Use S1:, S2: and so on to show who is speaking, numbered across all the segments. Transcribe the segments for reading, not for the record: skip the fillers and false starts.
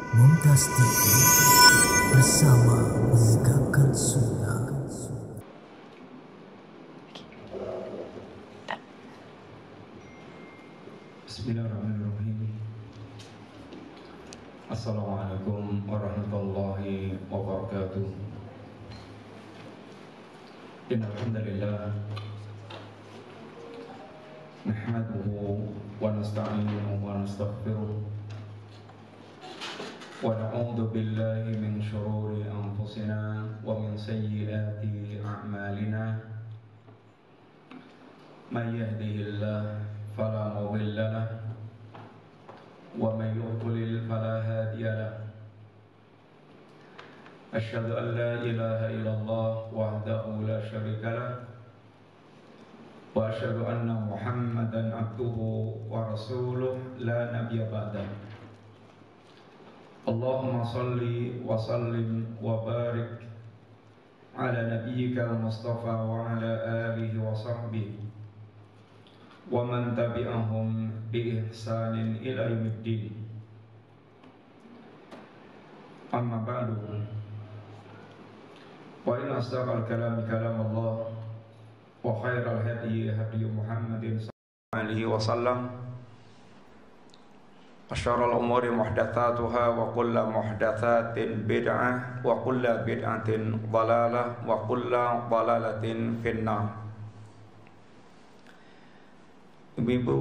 S1: Mumtaz TV bersama menegakkan sunnah.
S2: Bismillahirrahmanirrahim. Assalamualaikum warahmatullahi wabarakatuh. Innal hamdalillah nahmaduhu wa nasta'inuhu wa nastaghfiruh wa na'udzu billahi min shururi anfusina wa min sayyiati a'malina. May yahdihillahu fala mudilla lahu wa may yudlil fala hadiya lahu. Asyhadu an la ilaha illallah wahdahu la syarika lahu wa asyhadu anna Muhammadan abduhu wa rasuluh la nabiyya ba'dahu. Allahumma salli wa sallim wa barik ala nabiyyika al-mustafa wa ala alihi wa sahbihi wa man tabi'ahum bi ihsanin ila yaumiddin. Amma ba'du, wa inna asdaqal kalami kalamullah wa khairal hadyi hadyu Muhammadin sallallahu alaihi wasallam wa syarrul umuri muhdatsatuha wa kullu muhdatsatin bid'ah wa kullu bid'atin dhalalah wa kullu dhalalatin finnar. Ibu-ibu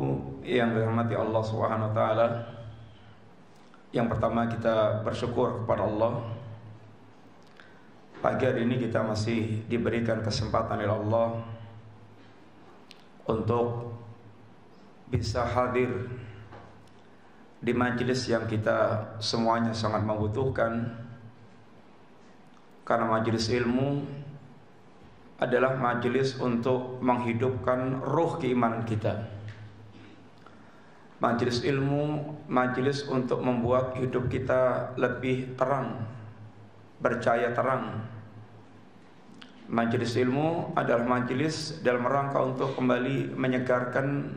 S2: yang dirahmati Allah Subhanahu wa taala, yang pertama kita bersyukur kepada Allah. Pagi hari ini kita masih diberikan kesempatan oleh Allah untuk bisa hadir di majelis yang kita semuanya sangat membutuhkan, karena majelis ilmu adalah majelis untuk menghidupkan ruh keimanan kita. Majelis ilmu, majelis untuk membuat hidup kita lebih terang, bercahaya terang. Majelis ilmu adalah majelis dalam rangka untuk kembali menyegarkan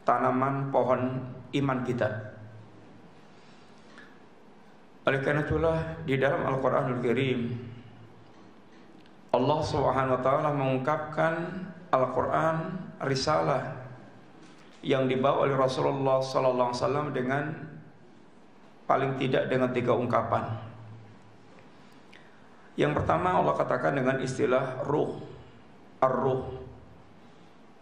S2: tanaman pohon iman kita. Oleh karena itulah di dalam Al-Quranul Karim Allah Subhanahu wa taala mengungkapkan Al-Quran risalah yang dibawa oleh Rasulullah sallallahu alaihi wasallam dengan paling tidak dengan 3 ungkapan. Yang pertama Allah katakan dengan istilah ruh, ar-ruh.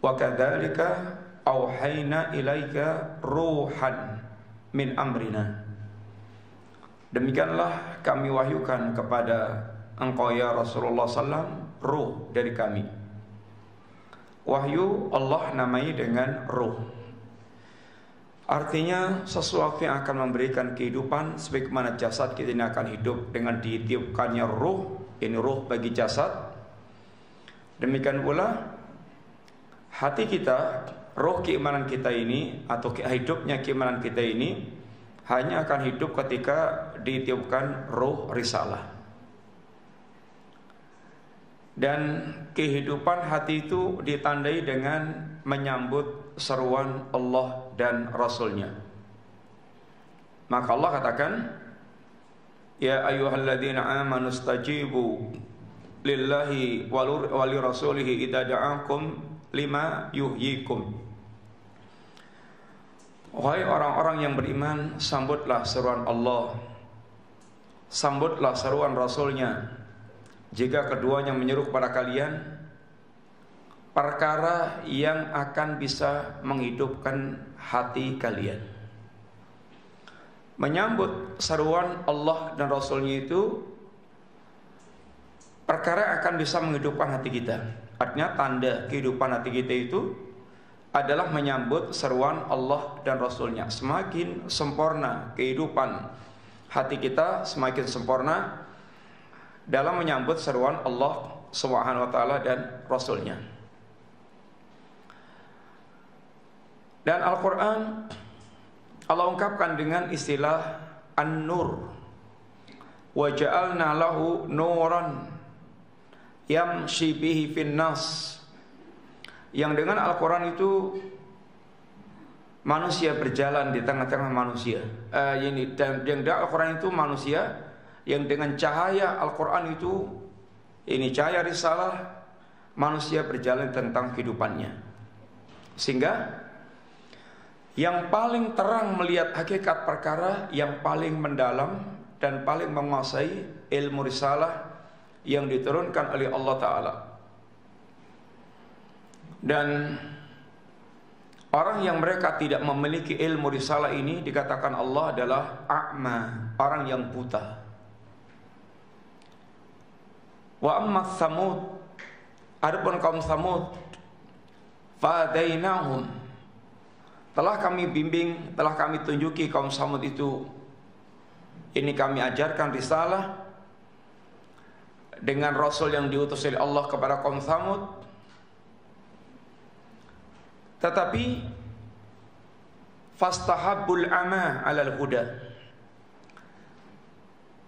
S2: Wa kadzalika auhayna ilaika ruhan min amrina. Demikianlah kami wahyukan kepada engkau ya Rasulullah sallam ruh dari kami. Wahyu Allah namai dengan ruh. Artinya sesuatu yang akan memberikan kehidupan, sebagaimana jasad kita ini akan hidup dengan ditiupkannya ruh, ini ruh bagi jasad. Demikian pula hati kita, ruh keimanan kita ini atau hidupnya keimanan kita ini hanya akan hidup ketika ditiupkan ruh risalah. Dan kehidupan hati itu ditandai dengan menyambut seruan Allah dan Rasulnya. Maka Allah katakan, ya ayyuhalladzina amanu stajibu lillahi wali rasulihi idza da'akum lima yuhyikum. Wahai orang-orang yang beriman, sambutlah seruan Allah, sambutlah seruan Rasulnya jika keduanya menyeru kepada kalian perkara yang akan bisa menghidupkan hati kalian. Menyambut seruan Allah dan Rasulnya itu perkara akan bisa menghidupkan hati kita. Artinya tanda kehidupan hati kita itu adalah menyambut seruan Allah dan Rasulnya. Semakin sempurna kehidupan hati kita, semakin sempurna dalam menyambut seruan Allah Subhanahu wa taala dan Rasulnya. Dan Al-Quran Allah ungkapkan dengan istilah An-Nur. Wa ja'alna lahu nuran yamshi bihi fin nas. Yang dengan Al-Quran itu manusia berjalan di tengah-tengah manusia. Dan yang dalam Al-Quran itu manusia yang dengan cahaya Al-Quran itu, ini cahaya risalah, manusia berjalan tentang kehidupannya. Sehingga yang paling terang melihat hakikat perkara, yang paling mendalam dan paling menguasai ilmu risalah yang diturunkan oleh Allah Ta'ala. Dan orang yang mereka tidak memiliki ilmu risalah ini dikatakan Allah adalah a'ma, orang yang buta. Wa amma Tsamud, adapun kaum Tsamud, fadainahum, telah kami bimbing, telah kami tunjuki kaum Tsamud itu, ini kami ajarkan risalah dengan Rasul yang diutus oleh Allah kepada kaum Tsamud. Tetapi fastahabbul ama 'alal huda,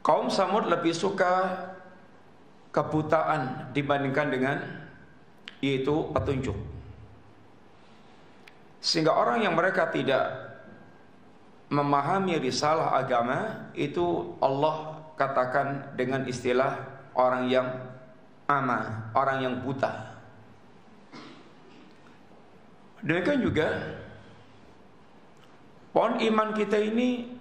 S2: kaum Tsamud lebih suka kebutaan dibandingkan dengan yaitu petunjuk. Sehingga orang yang mereka tidak memahami risalah agama itu Allah katakan dengan istilah orang yang ama, orang yang buta. Demikian juga pohon iman kita ini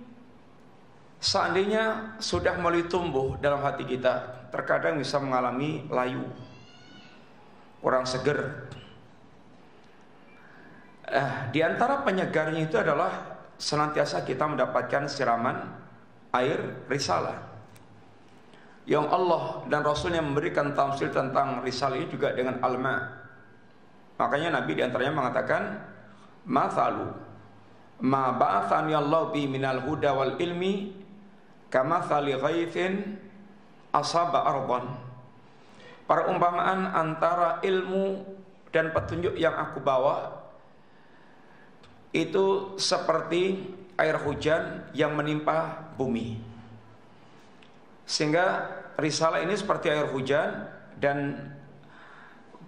S2: seandainya sudah mulai tumbuh dalam hati kita, terkadang bisa mengalami layu, kurang seger. Di antara penyegarnya itu adalah senantiasa kita mendapatkan siraman air risalah yang Allah dan Rasulnya memberikan tamsil tentang risalah ini juga dengan alma. Makanya Nabi diantaranya mengatakan, mathalu ma ba'athani Allah bi minal huda wal ilmi kamathali ghaithin asaba arban. Perumpamaan antara ilmu dan petunjuk yang aku bawa itu seperti air hujan yang menimpa bumi. Sehingga risalah ini seperti air hujan, dan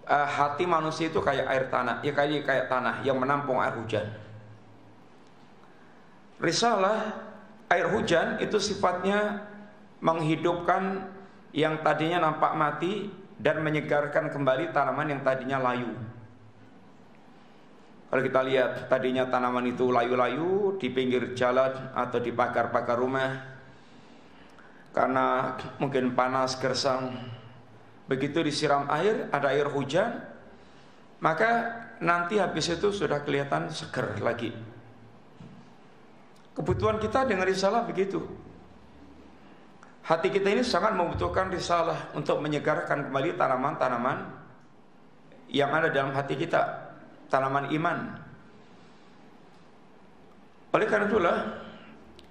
S2: hati manusia itu kayak air tanah, ya kayak tanah yang menampung air hujan. Risalah air hujan itu sifatnya menghidupkan yang tadinya nampak mati dan menyegarkan kembali tanaman yang tadinya layu. Kalau kita lihat tadinya tanaman itu layu-layu di pinggir jalan atau di pagar-pagar rumah karena mungkin panas gersang, begitu disiram air, ada air hujan, maka nanti habis itu sudah kelihatan seger lagi. Kebutuhan kita dengan risalah begitu. Hati kita ini sangat membutuhkan risalah untuk menyegarkan kembali tanaman-tanaman yang ada dalam hati kita, tanaman iman. Oleh karena itulah,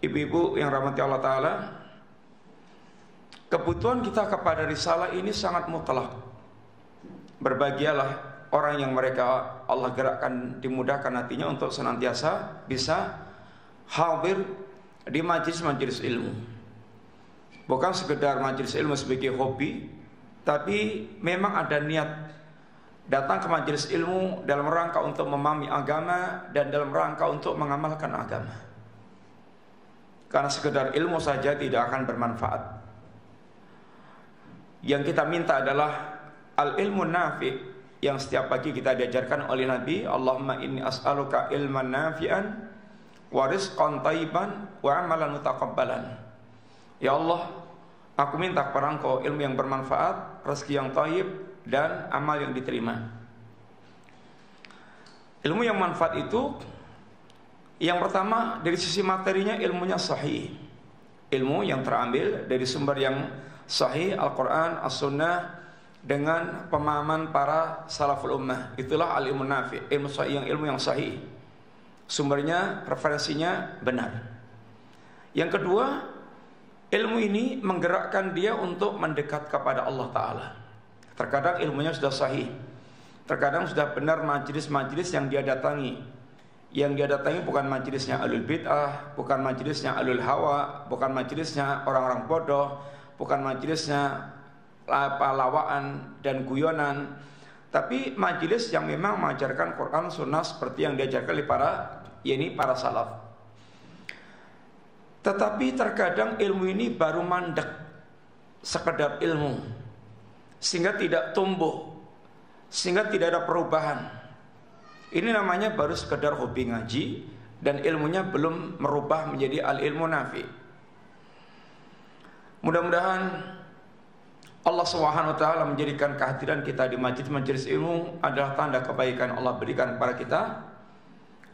S2: ibu-ibu yang rahmati Allah Ta'ala, kebutuhan kita kepada risalah ini sangat mutlak. Berbahagialah orang yang mereka Allah gerakkan, dimudahkan hatinya untuk senantiasa bisa hadir di majelis-majelis ilmu. Bukan sekedar majelis ilmu sebagai hobi, tapi memang ada niat datang ke majelis ilmu dalam rangka untuk memahami agama dan dalam rangka untuk mengamalkan agama. Karena sekedar ilmu saja tidak akan bermanfaat. Yang kita minta adalah al-ilmu nafi', yang setiap pagi kita diajarkan oleh Nabi, Allahumma inni as'aluka ilman nafi'an wa rizqan thayyiban wa amalan mutaqabbalan. Ya Allah, aku minta kepada Engkau ilmu yang bermanfaat, rezeki yang thayyib, dan amal yang diterima. Ilmu yang manfaat itu, yang pertama dari sisi materinya ilmunya sahih, ilmu yang terambil dari sumber yang sahih, Al-Quran, As-Sunnah, dengan pemahaman para salaful ummah. Itulah al-ilmu nafi', ilmu sahih, ilmu yang sahih, sumbernya, referensinya benar. Yang kedua, ilmu ini menggerakkan dia untuk mendekat kepada Allah Ta'ala. Terkadang ilmunya sudah sahih, terkadang sudah benar majelis-majelis yang dia datangi. Yang dia datangi bukan majelisnya alul bid'ah, bukan majelisnya alul hawa, bukan majelisnya orang-orang bodoh, bukan majelisnya lawaan dan guyonan, tapi majelis yang memang mengajarkan Quran Sunnah seperti yang diajarkan oleh para yakni para salaf. Tetapi terkadang ilmu ini baru mandek, sekedar ilmu, sehingga tidak tumbuh, sehingga tidak ada perubahan. Ini namanya baru sekedar hobi ngaji, dan ilmunya belum merubah menjadi al-ilmu nafi. Mudah-mudahan Allah Subhanahu wa taala menjadikan kehadiran kita di majelis ilmu adalah tanda kebaikan Allah berikan kepada kita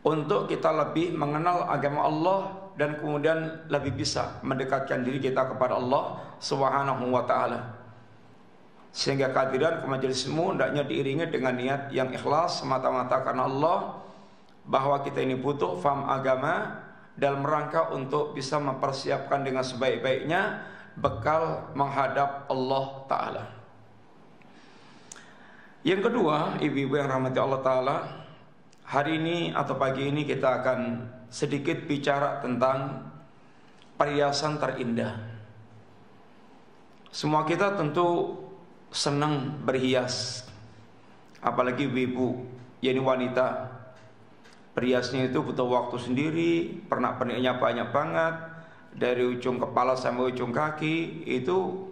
S2: untuk kita lebih mengenal agama Allah dan kemudian lebih bisa mendekatkan diri kita kepada Allah Subhanahu wa taala. Sehingga kehadiran ke majelis ilmu hendaknya diiringi dengan niat yang ikhlas semata-mata karena Allah, bahwa kita ini butuh faham agama dalam rangka untuk bisa mempersiapkan dengan sebaik-baiknya bekal menghadap Allah Ta'ala. Yang kedua, ibu-ibu yang rahmati Allah Ta'ala, hari ini atau pagi ini kita akan sedikit bicara tentang perhiasan terindah. Semua kita tentu senang berhias, apalagi ibu-ibu, yakni wanita. Berhiasnya itu butuh waktu sendiri, pernak-perniknya banyak banget, dari ujung kepala sampai ujung kaki. Itu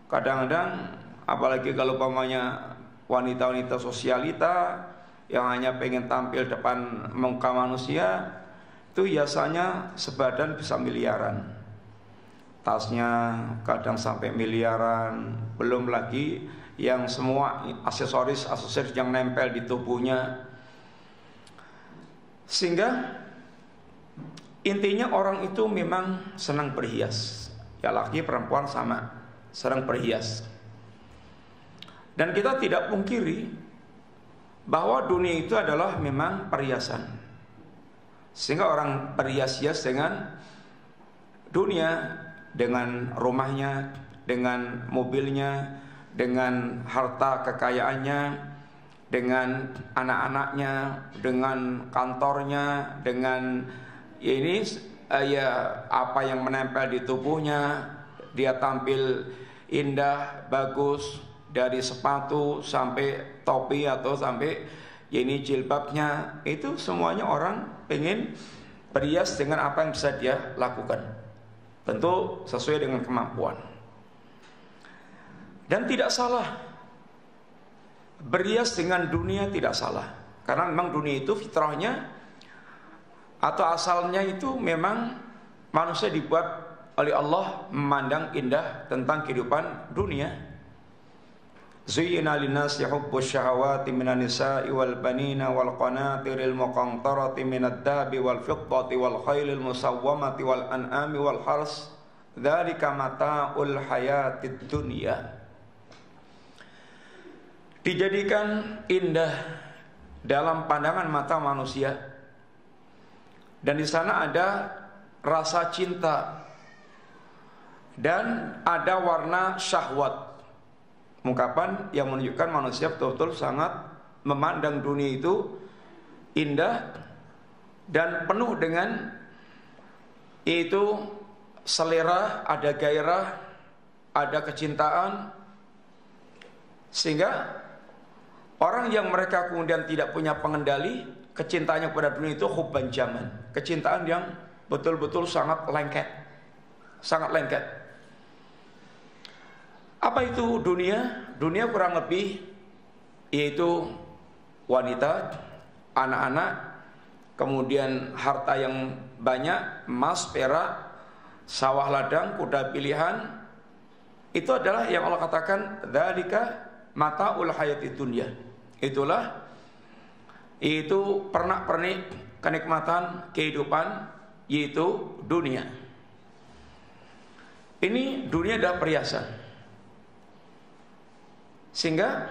S2: kadang-kadang, apalagi kalau umpamanya wanita-wanita sosialita yang hanya pengen tampil depan muka manusia, itu biasanya sebadan bisa miliaran. Tasnya kadang sampai miliaran, belum lagi yang semua aksesoris yang nempel di tubuhnya. Sehingga intinya orang itu memang senang berhias. Ya, laki perempuan sama, senang berhias. Dan kita tidak pungkiri bahwa dunia itu adalah memang perhiasan. Sehingga orang berhias-hias dengan dunia, dengan rumahnya, dengan mobilnya, dengan harta kekayaannya, dengan anak-anaknya, dengan kantornya, dengan ini apa yang menempel di tubuhnya. Dia tampil indah, bagus, dari sepatu sampai topi atau sampai ini jilbabnya. Itu semuanya orang pengen berhias dengan apa yang bisa dia lakukan, tentu sesuai dengan kemampuan. Dan tidak salah berhias dengan dunia, tidak salah, karena memang dunia itu fitrahnya atau asalnya itu memang manusia dibuat oleh Allah memandang indah tentang kehidupan dunia. Zuyyina linnasi hubbus syahawati minan nisa'i wal banina wal qanatiril muqantarati minad dhahabi wal fiddati wal khailil musawwamati wal an'ami wal hars dzalika mata'ul hayatid dunya. Dijadikan indah dalam pandangan mata manusia, dan di sana ada rasa cinta dan ada warna syahwat, ungkapan yang menunjukkan manusia betul-betul sangat memandang dunia itu indah dan penuh dengan itu selera, ada gairah, ada kecintaan. Sehingga orang yang mereka kemudian tidak punya pengendali kecintaannya kepada dunia itu hubban jaman, kecintaan yang betul-betul sangat lengket, sangat lengket. Apa itu dunia? Dunia kurang lebih yaitu wanita, anak-anak, kemudian harta yang banyak, emas, perak, sawah ladang, kuda pilihan. Itu adalah yang Allah katakan dzalika mata'ul hayatid dunya. Itulah itu pernak-pernik kenikmatan kehidupan, yaitu dunia. Ini dunia adalah perhiasan. Sehingga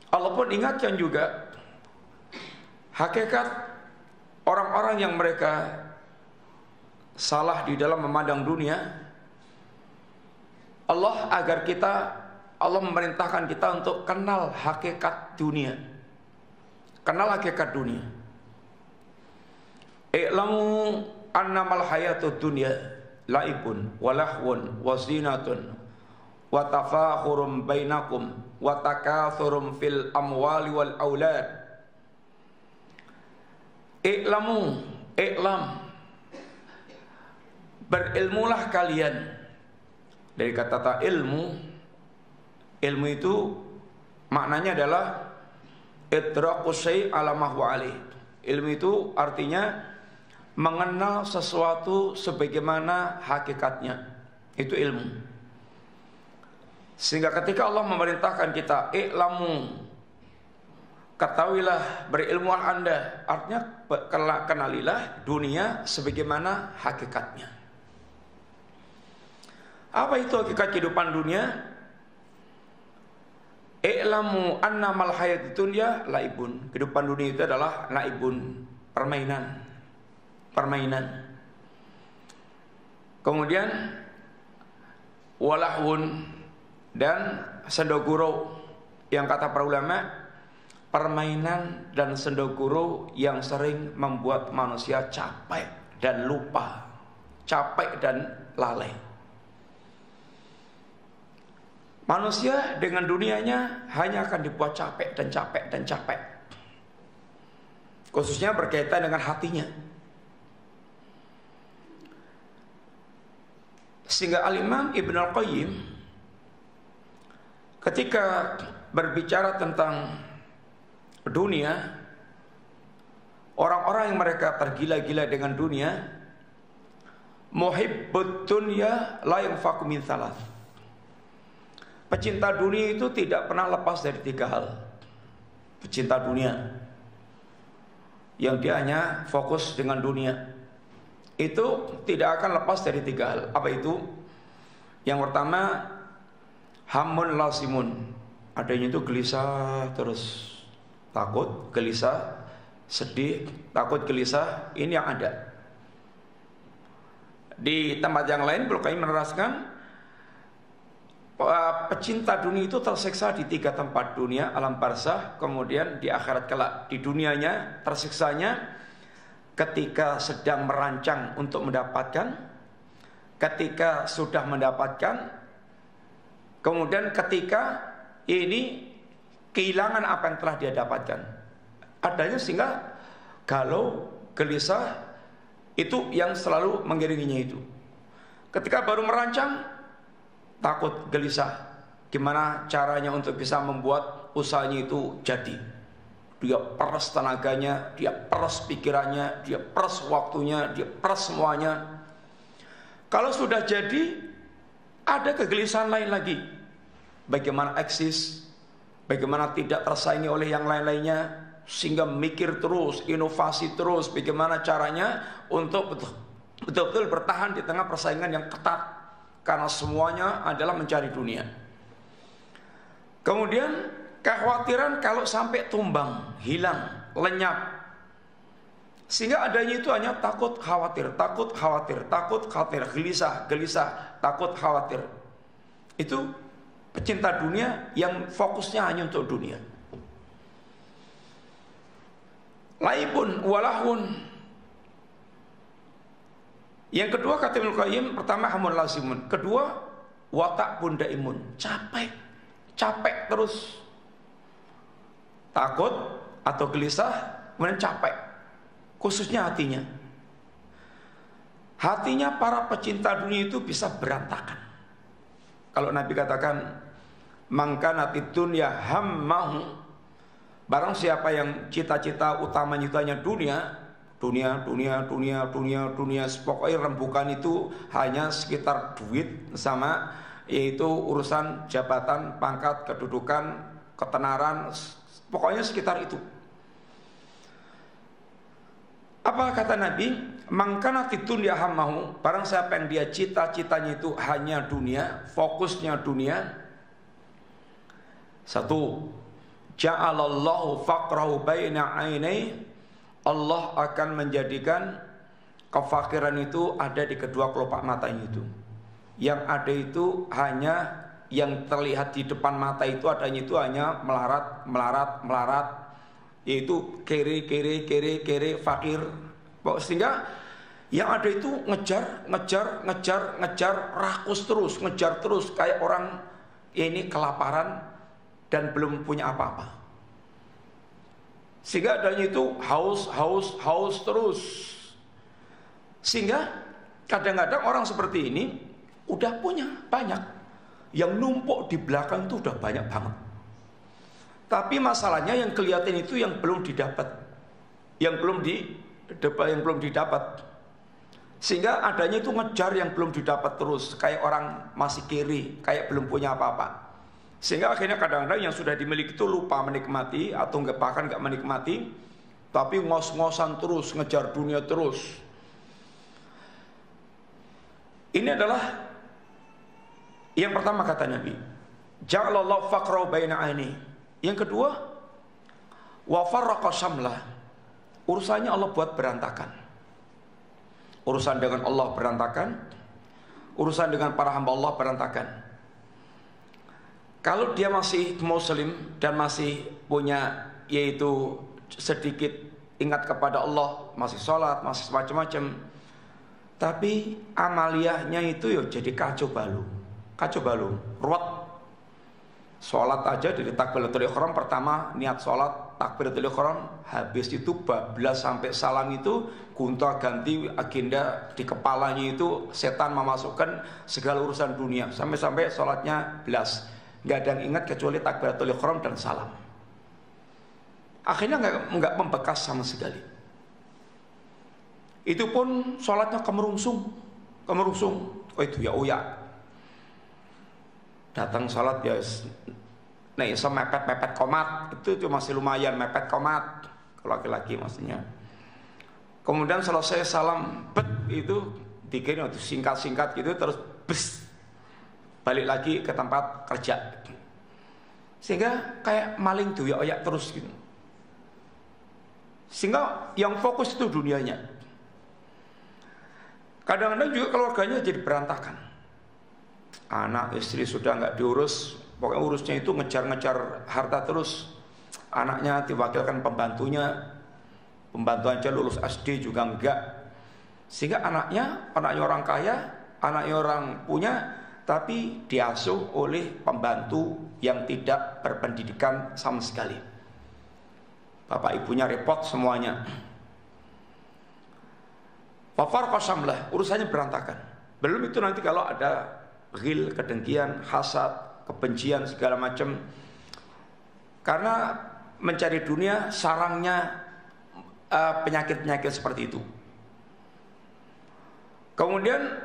S2: Allah pun ingatkan juga hakikat orang-orang yang mereka salah di dalam memandang dunia. Allah memerintahkan kita untuk kenal hakikat dunia. Kenal hakikat dunia. I'lamu annamal hayatud dunya laibun wa lahwun wa zinatun wa tafakhurum bainakum wa takathurum fil amwali wal aulad. I'lam, berilmulah kalian. Dari kata ilmu itu maknanya adalah idraku syai' ala ma huwa alaih. Ilmu itu artinya mengenal sesuatu sebagaimana hakikatnya. Itu ilmu. Sehingga ketika Allah memerintahkan kita i'lamu, ketahuilah, berilmulah Anda, artinya kenalilah dunia sebagaimana hakikatnya. Apa itu hakikat kehidupan dunia? I'lamu annamal hayatid dunya laibun. Kehidupan dunia itu adalah laibun, permainan. Kemudian walahun dan sendoguro, yang kata para ulama, permainan dan sendoguro yang sering membuat manusia capek dan lupa, capek dan lalai. Manusia dengan dunianya hanya akan dibuat capek dan capek dan capek. Khususnya berkaitan dengan hatinya. Sehingga Al-Imam Ibn Al-Qayyim ketika berbicara tentang dunia, orang-orang yang mereka tergila-gila dengan dunia, muhibbud dunya la yanfaqu min thalath. Pecinta dunia itu tidak pernah lepas dari 3 hal. Pecinta dunia yang dia hanya fokus dengan dunia itu tidak akan lepas dari 3 hal. Apa itu? Yang pertama, hamun lasimun. Adanya itu gelisah terus, takut, gelisah, sedih, takut, gelisah. Ini yang ada. Di tempat yang lain Ibnu Qayyim meneraskan pecinta dunia itu tersiksa di 3 tempat: dunia, alam barzakh, kemudian di akhirat kelak. Di dunianya tersiksanya ketika sedang merancang untuk mendapatkan, ketika sudah mendapatkan, kemudian ketika ini kehilangan apa yang telah dia dapatkan. Adanya sehingga galau, gelisah, itu yang selalu mengiringinya itu. Ketika baru merancang, takut, gelisah, gimana caranya untuk bisa membuat usahanya itu jadi. Dia peras tenaganya, dia peras pikirannya, dia peras waktunya, dia peras semuanya. Kalau sudah jadi, ada kegelisahan lain lagi. Bagaimana eksis, bagaimana tidak tersaingi oleh yang lain-lainnya, sehingga mikir terus, inovasi terus, bagaimana caranya untuk betul-betul bertahan di tengah persaingan yang ketat. Karena semuanya adalah mencari dunia. Kemudian kekhawatiran kalau sampai tumbang, hilang, lenyap. Sehingga adanya itu hanya takut, khawatir, takut, khawatir, takut, khawatir, gelisah, gelisah, takut, khawatir. Itu pecinta dunia yang fokusnya hanya untuk dunia. Laibun walahun. Yang kedua kata Ibnu Qayyim, pertama hamun lazimun, kedua watak bunda imun, capek terus, takut atau gelisah, kemudian capek, khususnya hatinya. Hatinya para pecinta dunia itu bisa berantakan. Kalau Nabi katakan, mangkanatid dunya hammahu, barang siapa yang cita-cita utamanya itu hanya dunia, pokoknya rembukan itu hanya sekitar duit sama yaitu urusan jabatan, pangkat, kedudukan, ketenaran, pokoknya sekitar itu. Apa kata Nabi? Mangkanatid dunya hammahu, barang siapa yang dia cita-citanya itu hanya dunia, fokusnya dunia. 1. Ja'alallahu faqrahu baina ainai, Allah akan menjadikan kefakiran itu ada di kedua kelopak matanya itu. Yang ada itu hanya yang terlihat di depan mata itu adanya itu hanya melarat, yaitu kere, fakir. Sehingga yang ada itu ngejar, rakus terus, ngejar terus kayak orang ini kelaparan dan belum punya apa-apa. Sehingga adanya itu haus terus. Sehingga kadang-kadang orang seperti ini udah punya banyak, yang numpuk di belakang itu udah banyak banget. Tapi masalahnya yang kelihatan itu yang belum didapat, yang belum didapat. Sehingga adanya itu ngejar yang belum didapat terus, kayak orang masih kiri, kayak belum punya apa-apa. Sehingga akhirnya kadang-kadang yang sudah dimiliki itu lupa menikmati, atau bahkan nggak menikmati, tapi ngos-ngosan terus, ngejar dunia terus. Ini adalah yang pertama kata Nabi, ja'alallahu faqra baina aini. Yang kedua, wa farraqa syamlah. Urusannya Allah buat berantakan. Urusan dengan Allah berantakan, urusan dengan para hamba Allah berantakan. Kalau dia masih muslim dan masih punya yaitu sedikit ingat kepada Allah, masih sholat, masih macam-macam, tapi amaliyahnya itu ya jadi kacau balau, ruwet. Sholat aja dari takbiratul ihram, pertama niat sholat takbiratul ihram, habis itu bablas sampai salam itu gonta ganti agenda di kepalanya, itu setan memasukkan segala urusan dunia, sampai sholatnya belas, nggak ada yang ingat kecuali takbiratul ihram dan salam. Akhirnya nggak membekas sama sekali. Itu pun sholatnya kemerungsung. Oh itu ya datang sholat ya, nah iso mepet komat, itu masih lumayan mepet komat kalau laki-laki maksudnya. Kemudian selesai salam itu dikirim itu singkat gitu, terus balik lagi ke tempat kerja, sehingga kayak maling tuh ya terus gitu. Sehingga yang fokus itu dunianya. Kadang-kadang juga keluarganya jadi berantakan. Anak istri sudah nggak diurus, pokoknya urusnya itu ngejar harta terus. Anaknya diwakilkan pembantunya aja lulus SD juga enggak. Sehingga anaknya orang kaya, anaknya orang punya, tapi diasuh oleh pembantu yang tidak berpendidikan sama sekali. Bapak ibunya repot semuanya. Wafar qasamlah, urusannya berantakan. Belum itu nanti kalau ada ghil, kedengkian, hasad, kebencian segala macam. Karena mencari dunia sarangnya penyakit-penyakit seperti itu. Kemudian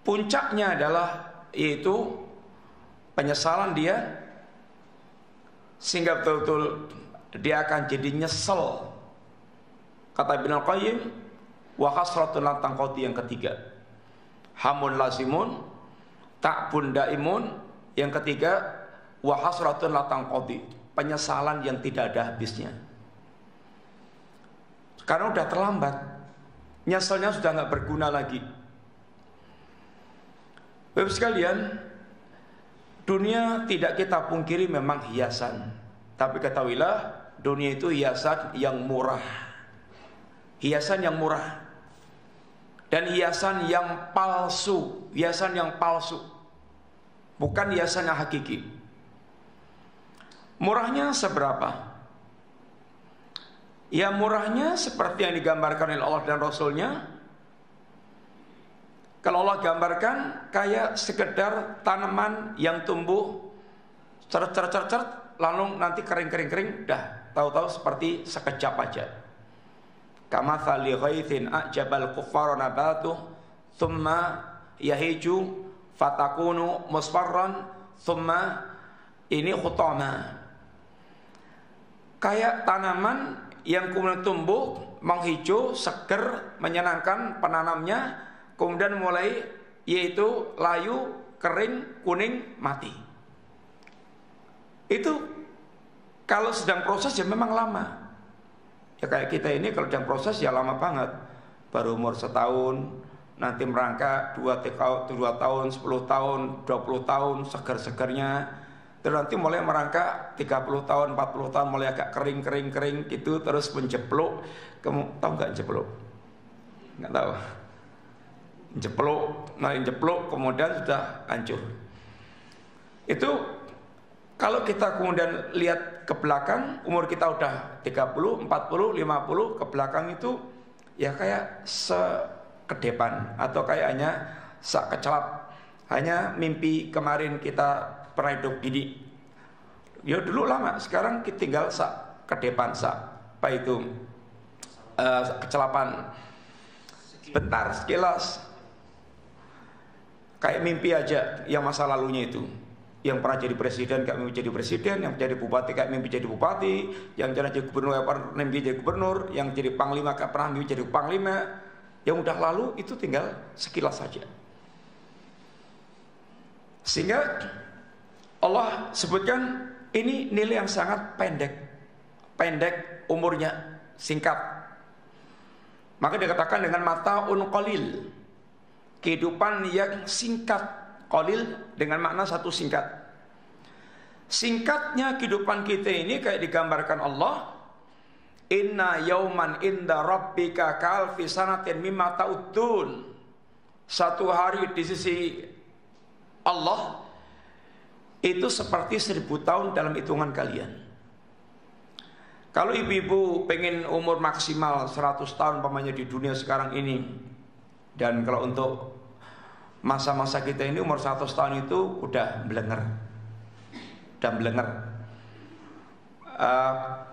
S2: puncaknya adalah yaitu penyesalan dia, sehingga betul-betul dia akan jadi nyesel. Kata Ibnu Qayyim, wa hasratun la tanqati, yang ketiga. Hamun lazimun, ta'bun daimun, yang ketiga wa hasratun la tanqati, penyesalan yang tidak ada habisnya. Karena udah terlambat, nyeselnya sudah nggak berguna lagi. Bapak sekalian, dunia tidak kita pungkiri memang hiasan, tapi ketahuilah dunia itu hiasan yang murah. Hiasan yang murah dan hiasan yang palsu, bukan hiasan yang hakiki. Murahnya seberapa? Ya murahnya seperti yang digambarkan oleh Allah dan Rasulnya. Kalau Allah gambarkan kayak sekedar tanaman yang tumbuh ceret, lalu nanti kering, dah tahu-tahu seperti sekejap aja. Kamathali ghaithin a'jabal kuffara nabatuh thumma yahiju fatakunu musfarran thumma ini khutama. Kayak tanaman yang kemudian tumbuh menghijau, seger, menyenangkan penanamnya, kemudian mulai yaitu layu, kering, kuning, mati. Itu kalau sedang proses ya memang lama. Ya kayak kita ini kalau sedang proses ya lama banget. Baru umur setahun, nanti merangkak 2 tahun, 10 tahun, 20 tahun, segar-segarnya. Terus nanti mulai merangkak 30 tahun, 40 tahun, mulai agak kering gitu, terus menjepluk. Kamu tahu nggak jepluk? Nggak tahu. Jepluk, kemudian sudah hancur. Itu kalau kita kemudian lihat ke belakang, umur kita udah 30, 40, 50, ke belakang itu ya kayak sekedepan atau kayaknya sekecelap. Hanya mimpi kemarin kita pernah hidup gini. Ya dulu lama, sekarang kita tinggal sekedepan, apa itu kecelapan bentar, sekilas. Kayak mimpi aja yang masa lalunya itu. Yang pernah jadi presiden kayak mimpi jadi presiden, yang jadi bupati kayak mimpi jadi bupati, yang pernah jadi gubernur kayak pernah mimpi jadi gubernur, yang jadi panglima kayak pernah mimpi jadi panglima. Yang udah lalu itu tinggal sekilas saja. Sehingga Allah sebutkan ini nilai yang sangat pendek umurnya, singkat. Maka dikatakan dengan mataun qalil, kehidupan yang singkat. Qalil dengan makna satu singkat. Singkatnya kehidupan kita ini kayak digambarkan Allah, inna yauman inda rabbika ka'alfi sanatin mimma ta'udun. Satu hari di sisi Allah itu seperti 1000 tahun dalam hitungan kalian. Kalau ibu-ibu pengen umur maksimal 100 tahun umpamanya di dunia sekarang ini, dan kalau untuk masa-masa kita ini umur 100 tahun itu udah belenger,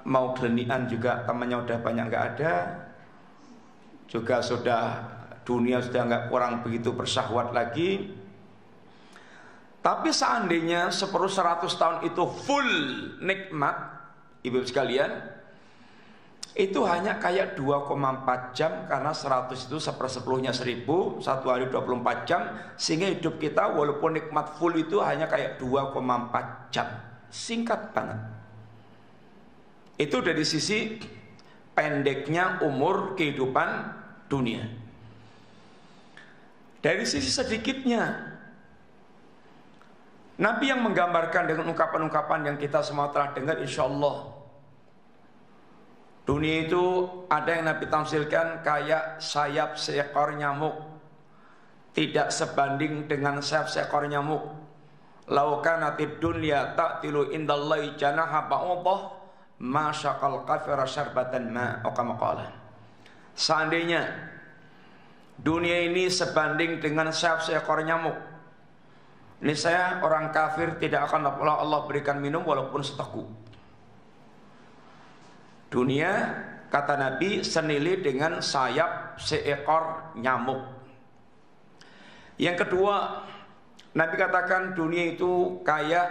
S2: mau gelenian juga temannya udah banyak nggak ada, juga sudah dunia sudah nggak kurang begitu bersyahwat lagi. Tapi seandainya 100 tahun itu full nikmat, ibu sekalian, itu hanya kayak 2,4 jam, karena 100 itu 1/10-nya 1000, satu hari 24 jam, sehingga hidup kita walaupun nikmat full itu hanya kayak 2,4 jam. Singkat banget. Itu dari sisi pendeknya umur kehidupan dunia. Dari sisi sedikitnya, Nabi yang menggambarkan dengan ungkapan-ungkapan yang kita semua telah dengar, insya Allah dunia itu ada yang Nabi tamsilkan kayak sayap seekor nyamuk, tidak sebanding dengan sayap seekor nyamuk. Lau kanatid dunya ta'tilu indallahi janaha ba'udah ma syaqal kafira syarbatan ma, kama qala. Seandainya dunia ini sebanding dengan sayap seekor nyamuk, niscaya orang kafir tidak akan Allah berikan minum walaupun seteguk. Dunia, kata Nabi, senilai dengan sayap seekor nyamuk. Yang kedua, Nabi katakan dunia itu kayak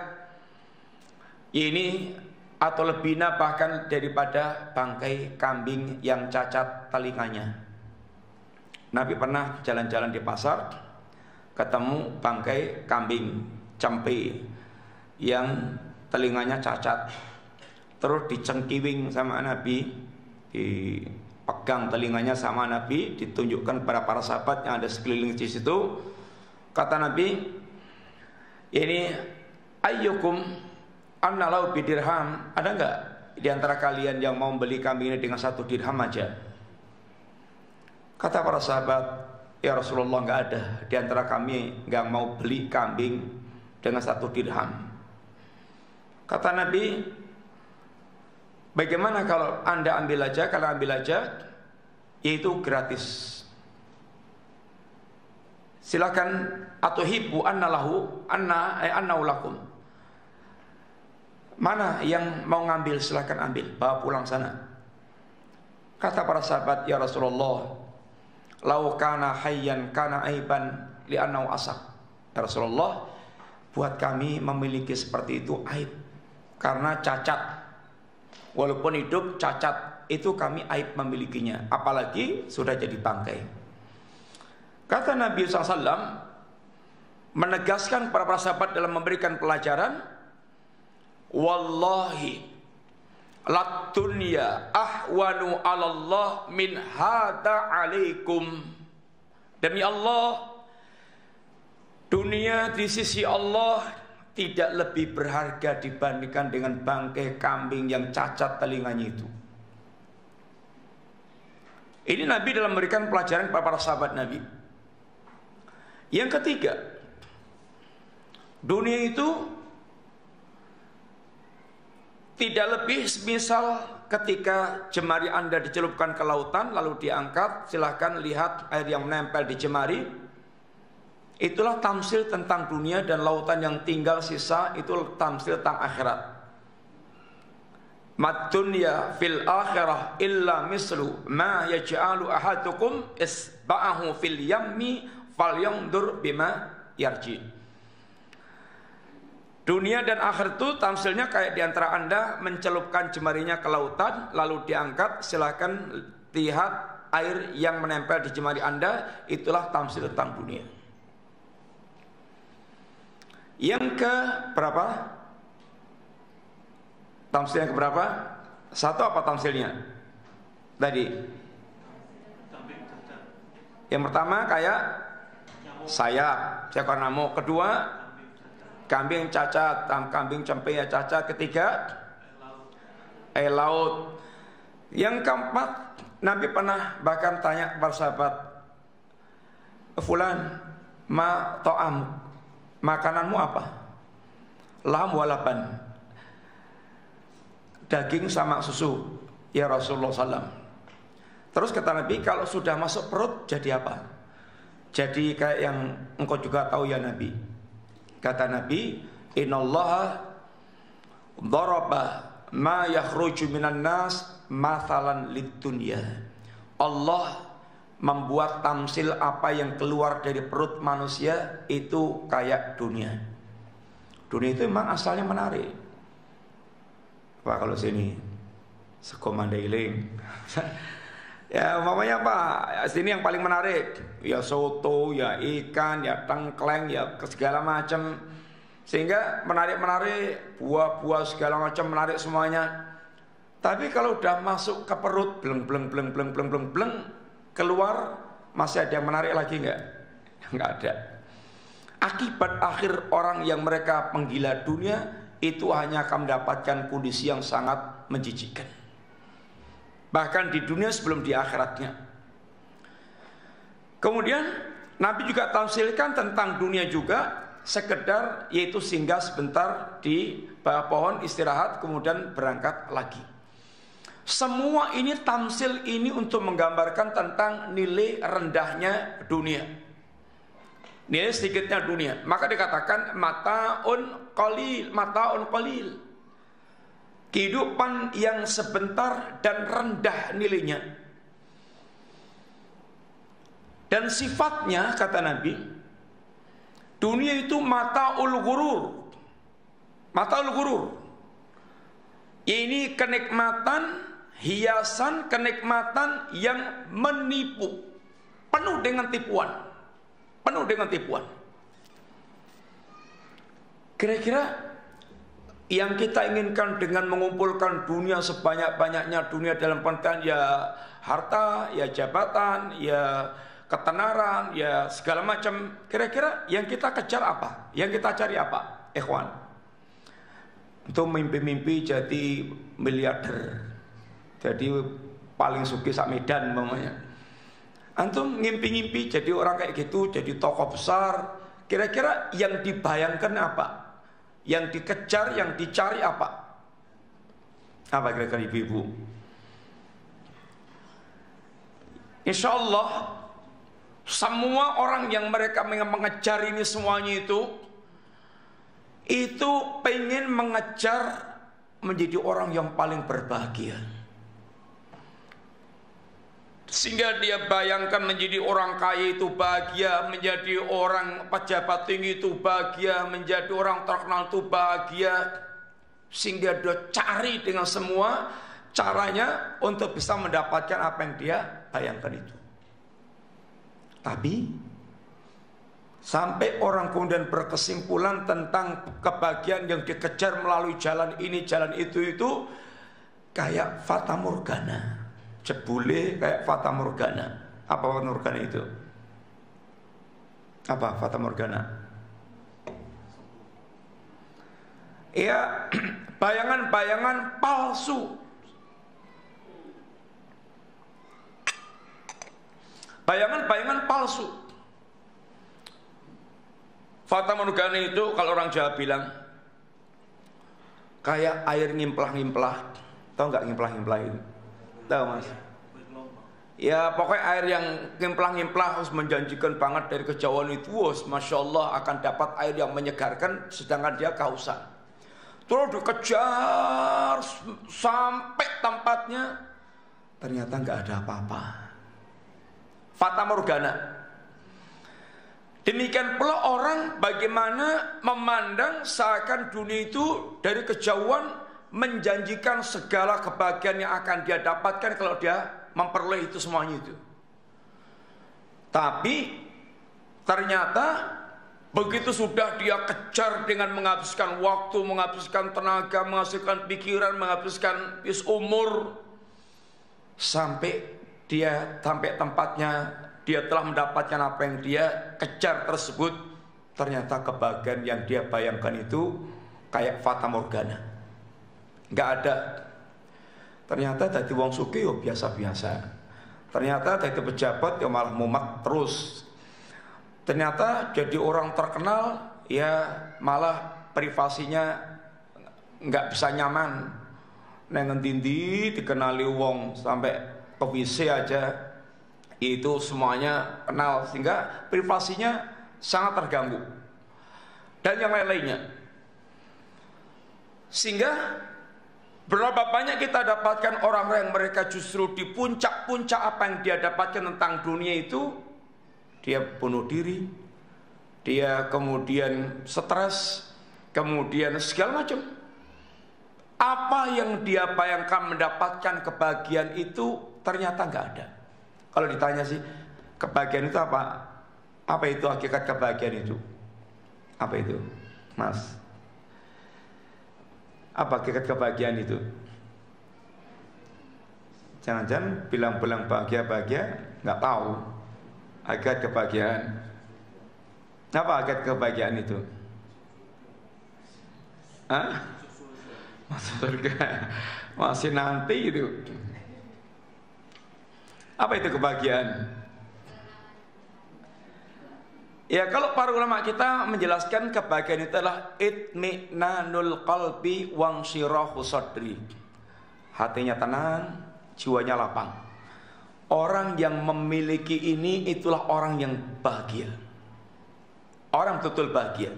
S2: ini atau lebihnya bahkan daripada bangkai kambing yang cacat telinganya. Nabi pernah jalan-jalan di pasar, ketemu bangkai kambing cempe yang telinganya cacat, terus dicengkiwing sama Nabi, dipegang telinganya sama Nabi, ditunjukkan kepada para sahabat yang ada sekeliling di situ. Kata Nabi, ini ayyukum annalau bidirham, ada enggak di antara kalian yang mau beli kambing ini dengan 1 dirham aja? Kata para sahabat, ya Rasulullah, enggak ada di antara kami enggak mau beli kambing dengan 1 dirham. Kata Nabi, bagaimana kalau Anda ambil aja, kalau ambil aja, yaitu gratis. Silakan, atuhibbu annalahu annahu lakum. Mana yang mau ngambil, silakan ambil, bawa pulang sana. Kata para sahabat, ya Rasulullah, lau kana hayyan kana aiban li annahu asak. Ya Rasulullah, buat kami memiliki seperti itu aib, karena cacat. Walaupun hidup cacat, itu kami aib memilikinya, apalagi sudah jadi bangkai. Kata Nabi SAW menegaskan para sahabat dalam memberikan pelajaran, wallahi lat dunya ahwanu 'alallah min hada 'alaikum. Demi Allah, dunia di sisi Allah tidak lebih berharga dibandingkan dengan bangkai kambing yang cacat telinganya itu. Ini Nabi dalam memberikan pelajaran kepada para sahabat Nabi. Yang ketiga, dunia itu Tidak lebih semisal ketika jemari Anda dicelupkan ke lautan lalu diangkat, silahkan lihat air yang menempel di jemari. Itulah tamsil tentang dunia, dan lautan yang tinggal sisa itu tamsil tentang akhirat. Mad dunya fil akhirah illa mislu ma yaj'alu ahadukum isba'ahu fil yammi falyandur bima yarji. Dunia dan akhir itu tamsilnya kayak diantara Anda mencelupkan jemarinya ke lautan lalu diangkat, silahkan lihat air yang menempel di jemari Anda. Itulah tamsil tentang dunia. Yang ke berapa? Tamsil yang ke berapa? Satu apa tamsilnya? Tadi yang pertama kayak sayap, seekor nyamuk. Kedua kambing cacat, kambing cempe ya cacat. Ketiga air laut. Yang keempat, Nabi pernah bahkan tanya para sahabat, fulan ma ta'am, makananmu apa? Laham walaban, daging sama susu ya Rasulullah SAW. Terus kata Nabi, kalau sudah masuk perut jadi apa? Jadi kayak yang engkau juga tahu ya Nabi. Kata Nabi, innallaha daraba ma yakhruju minan nas mathalan lidunya. Allah membuat tamsil apa yang keluar dari perut manusia itu kayak dunia. Dunia itu memang asalnya menarik. Pak kalau sini sego mandailing. Ya umpamanya apa? Sini yang paling menarik, ya soto, ya ikan, ya tengkleng, ya segala macam. Sehingga menarik-menarik, buah-buah segala macam menarik semuanya. Tapi kalau udah masuk ke perut, bleng, keluar masih ada yang menarik lagi enggak? Enggak ada. Akibat akhir orang yang mereka penggila dunia itu hanya akan mendapatkan kondisi yang sangat menjijikkan. Bahkan di dunia sebelum di akhiratnya. Kemudian Nabi juga tafsirkan tentang dunia juga, sekedar yaitu singgah sebentar di bawah pohon istirahat kemudian berangkat lagi. Semua ini tamsil ini untuk menggambarkan tentang nilai rendahnya dunia, nilai sedikitnya dunia. Maka dikatakan mataun qalil, kehidupan yang sebentar dan rendah nilainya. Dan sifatnya kata Nabi, dunia itu mataul ghurur. Mataul ghurur, ini kenikmatan, hiasan kenikmatan yang menipu, penuh dengan tipuan. Penuh dengan tipuan. Kira-kira yang kita inginkan dengan mengumpulkan dunia sebanyak-banyaknya, dunia dalam pengertian ya harta, ya jabatan, ya ketenaran, ya segala macam. Kira-kira yang kita kejar apa? Yang kita cari apa? Ikhwan, untuk mimpi-mimpi jadi miliarder, jadi paling sugih sak Medan umpamanya. Antum ngimpi-ngimpi jadi orang kayak gitu, jadi tokoh besar. Kira-kira yang dibayangkan apa? Yang dikejar, yang dicari apa? Apa kira-kira ibu-ibu? Insya Allah semua orang yang mereka mengejar ini semuanya itu pengen mengejar menjadi orang yang paling berbahagia. Sehingga dia bayangkan menjadi orang kaya itu bahagia, menjadi orang pejabat tinggi itu bahagia, menjadi orang terkenal itu bahagia. Sehingga dia cari dengan semua caranya untuk bisa mendapatkan apa yang dia bayangkan itu. Tapi sampai orang kemudian berkesimpulan tentang kebahagiaan yang dikejar melalui jalan ini, jalan itu kayak fata morgana. Jebule kayak fata morgana. Apa fata morgana itu? Apa fata morgana? Ya, bayangan-bayangan palsu. Bayangan-bayangan palsu. Fata morgana itu kalau orang Jawa bilang, kayak air ngimplah-ngimplah. Tahu nggak ngimplah-ngimplah itu? Tahu Mas? Ya pokoknya air yang ngimplah-ngimplah harus menjanjikan banget dari kejauhan itu, Masya Allah akan dapat air yang menyegarkan sedangkan dia kehausan. Terus dikejar sampai tempatnya, ternyata nggak ada apa-apa. Fata Morgana. Demikian pula orang bagaimana memandang seakan dunia itu dari kejauhan menjanjikan segala kebahagiaan yang akan dia dapatkan kalau dia memperoleh itu semuanya itu. Tapi ternyata begitu sudah dia kejar dengan menghabiskan waktu, menghabiskan tenaga, menghabiskan pikiran, menghabiskan umur, sampai tempatnya dia telah mendapatkan apa yang dia kejar tersebut, ternyata kebahagiaan yang dia bayangkan itu kayak fata morgana, nggak ada. Ternyata dari wong sugih yo biasa-biasa. Ternyata dari pejabat yo malah mumet terus. Ternyata jadi orang terkenal ya malah privasinya nggak bisa nyaman. Neng endi dikenali wong sampai ke WC aja itu semuanya kenal, sehingga privasinya sangat terganggu dan yang lain-lainnya. Sehingga berapa banyak kita dapatkan orang yang mereka justru di puncak-puncak apa yang dia dapatkan tentang dunia itu, dia bunuh diri, dia kemudian stres, kemudian segala macam. Apa yang dia bayangkan mendapatkan kebahagiaan itu ternyata nggak ada. Kalau ditanya sih, kebahagiaan itu apa? Apa itu hakikat kebahagiaan itu? Apa itu, Mas? Apa hakikat kebahagiaan itu? Jangan-jangan bilang-bilang bahagia-bahagia nggak tahu hakikat kebahagiaan. Apa hakikat kebahagiaan itu? Hah? Masuk surga masih nanti itu. Apa itu kebahagiaan? Ya kalau para ulama kita menjelaskan kebahagiaan itu adalah itminanul qalbi wangshirahu sadri. Hatinya tenang, jiwanya lapang. Orang yang memiliki ini itulah orang yang bahagia. Orang betul bahagia.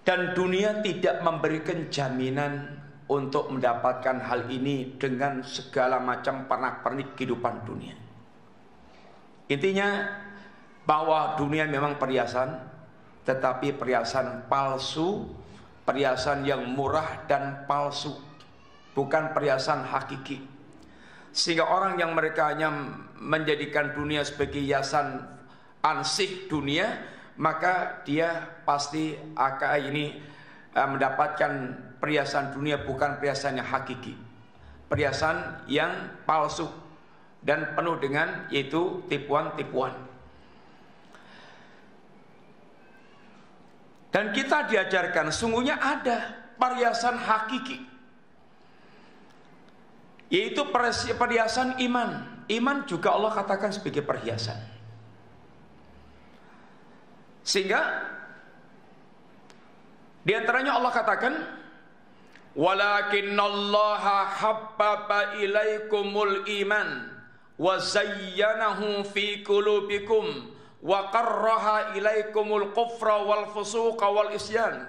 S2: Dan dunia tidak memberikan jaminan untuk mendapatkan hal ini dengan segala macam pernak-pernik kehidupan dunia. Intinya bahwa dunia memang perhiasan, tetapi perhiasan palsu, perhiasan yang murah dan palsu, bukan perhiasan hakiki. Sehingga orang yang mereka hanya menjadikan dunia sebagai hiasan ansih dunia, maka dia pasti akan mendapatkan perhiasan dunia bukan perhiasan yang hakiki, perhiasan yang palsu dan penuh dengan yaitu tipuan-tipuan. Dan kita diajarkan sungguhnya ada perhiasan hakiki, yaitu perhiasan iman. Iman juga Allah katakan sebagai perhiasan. Sehingga di antaranya Allah katakan, walakinnallaha habbaba ilaikumul iman wa zayyanahu fi qulubikum wa qarraha ilaikumul kufra wal fusuqa wal isyan.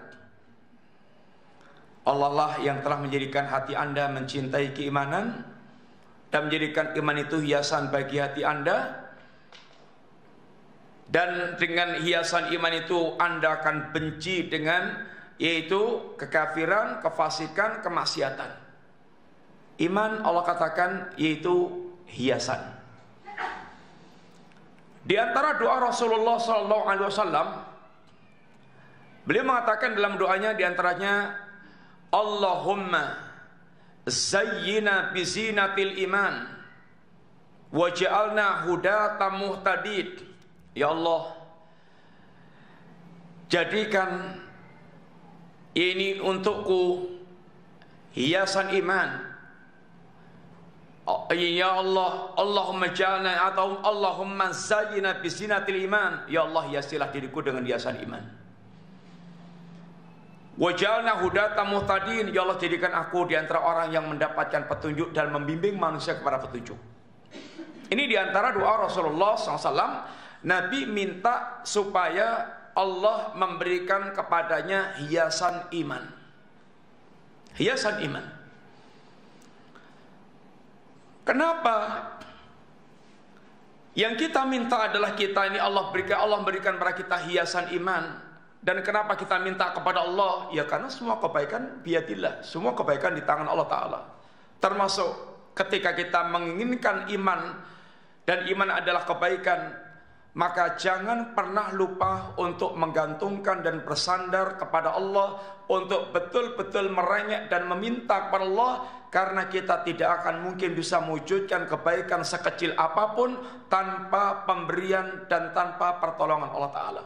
S2: Allah lah yang telah menjadikan hati Anda mencintai keimanan dan menjadikan iman itu hiasan bagi hati Anda. Dan dengan hiasan iman itu Anda akan benci dengan yaitu kekafiran, kefasikan, kemaksiatan. Iman Allah katakan yaitu hiasan. Di antara doa Rasulullah SAW, beliau mengatakan dalam doanya di antaranya, Allahumma zayyina bizinatil iman waj'alna hudatan muhtadid. Ya Allah, jadikan ini untukku hiasan iman. Ya Allah, Allahumma ja'alna atau Allahumma zayyina bizinatil iman. Ya Allah, hiasilah diriku dengan hiasan iman. Wajalna hudatan muhtadin, ya Allah jadikan aku di antara orang yang mendapatkan petunjuk dan membimbing manusia kepada petunjuk. Ini di antara doa Rasulullah SAW. Nabi minta supaya Allah memberikan kepadanya hiasan iman. Hiasan iman. Kenapa? Yang kita minta adalah kita ini Allah berikan kepada kita hiasan iman. Dan kenapa kita minta kepada Allah? Ya karena semua kebaikan biyadillah, semua kebaikan di tangan Allah Ta'ala. Termasuk ketika kita menginginkan iman, dan iman adalah kebaikan, maka jangan pernah lupa untuk menggantungkan dan bersandar kepada Allah, untuk betul-betul merengek dan meminta kepada Allah, karena kita tidak akan mungkin bisa mewujudkan kebaikan sekecil apapun tanpa pemberian dan tanpa pertolongan Allah Ta'ala.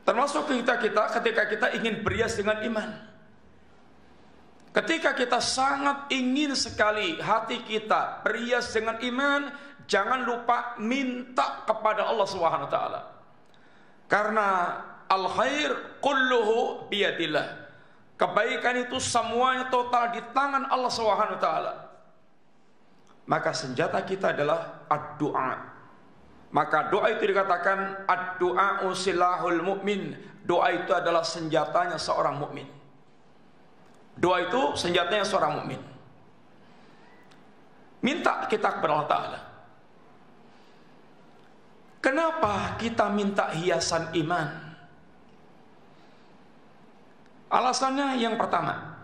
S2: Termasuk kita ketika kita ingin berias dengan iman. Ketika kita sangat ingin sekali hati kita berias dengan iman, jangan lupa minta kepada Allah Subhanahu wa taala. Karena al khair kulluhu biyadillah. Kebaikan itu semuanya total di tangan Allah Subhanahu wa taala. Maka senjata kita adalah ad-du'a. Maka doa itu dikatakan ad-du'a'u silahul mu'min. Doa itu adalah senjatanya seorang mukmin. Doa itu senjatanya seorang mukmin. Minta kita kepada Allah Ta'ala. Kenapa kita minta hiasan iman? Alasannya yang pertama,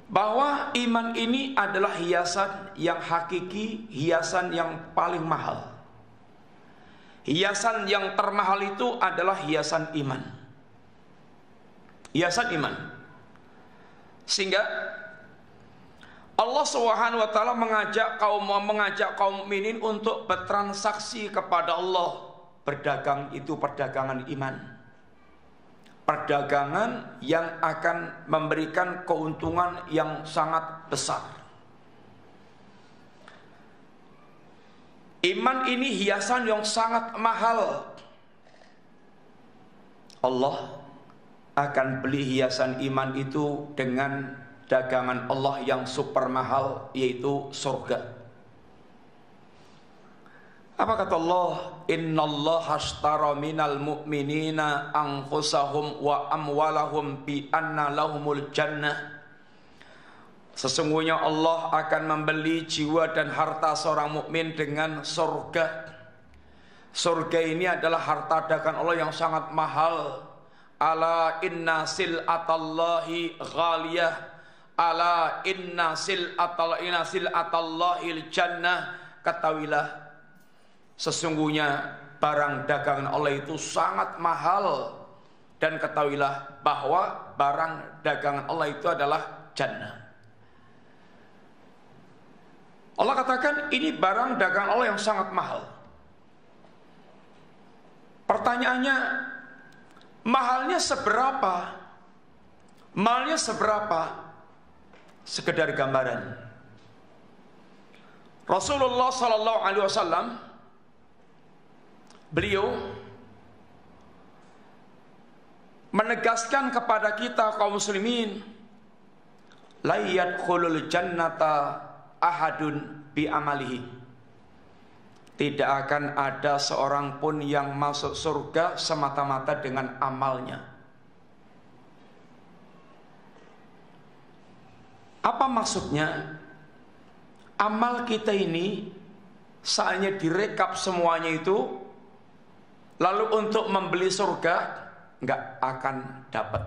S2: bahwa iman ini adalah hiasan yang hakiki, hiasan yang paling mahal. Hiasan yang termahal itu adalah hiasan iman. Hiasan iman. Sehingga Allah Subhanahu wa taala mengajak kaum mukminin untuk bertransaksi kepada Allah. Berdagang itu perdagangan iman. Perdagangan yang akan memberikan keuntungan yang sangat besar. Iman ini hiasan yang sangat mahal. Allah akan beli hiasan iman itu dengan dagangan Allah yang super mahal, yaitu surga. Apa kata Allah? Innallaha ashtara minal mu'minina anfusahum wa amwalahum bi anna lahumul jannah. Sesungguhnya Allah akan membeli jiwa dan harta seorang mukmin dengan surga. Surga ini adalah harta dagangan Allah yang sangat mahal. Ala inna sil'atallahi ghaliyah. Ala inna sil'atallahil jannah. Ketahuilah, sesungguhnya barang dagangan Allah itu sangat mahal. Dan ketahuilah bahwa barang dagangan Allah itu adalah jannah. Allah katakan ini barang dagangan Allah yang sangat mahal. Pertanyaannya, mahalnya seberapa? Mahalnya seberapa? Sekedar gambaran. Rasulullah sallallahu alaihi wasallam, beliau menegaskan kepada kita kaum muslimin, la yadkhulul jannata ahadun bi amalihi. Tidak akan ada seorang pun yang masuk surga semata-mata dengan amalnya. Apa maksudnya? Amal kita ini seandainya direkap semuanya itu, lalu untuk membeli surga nggak akan dapat.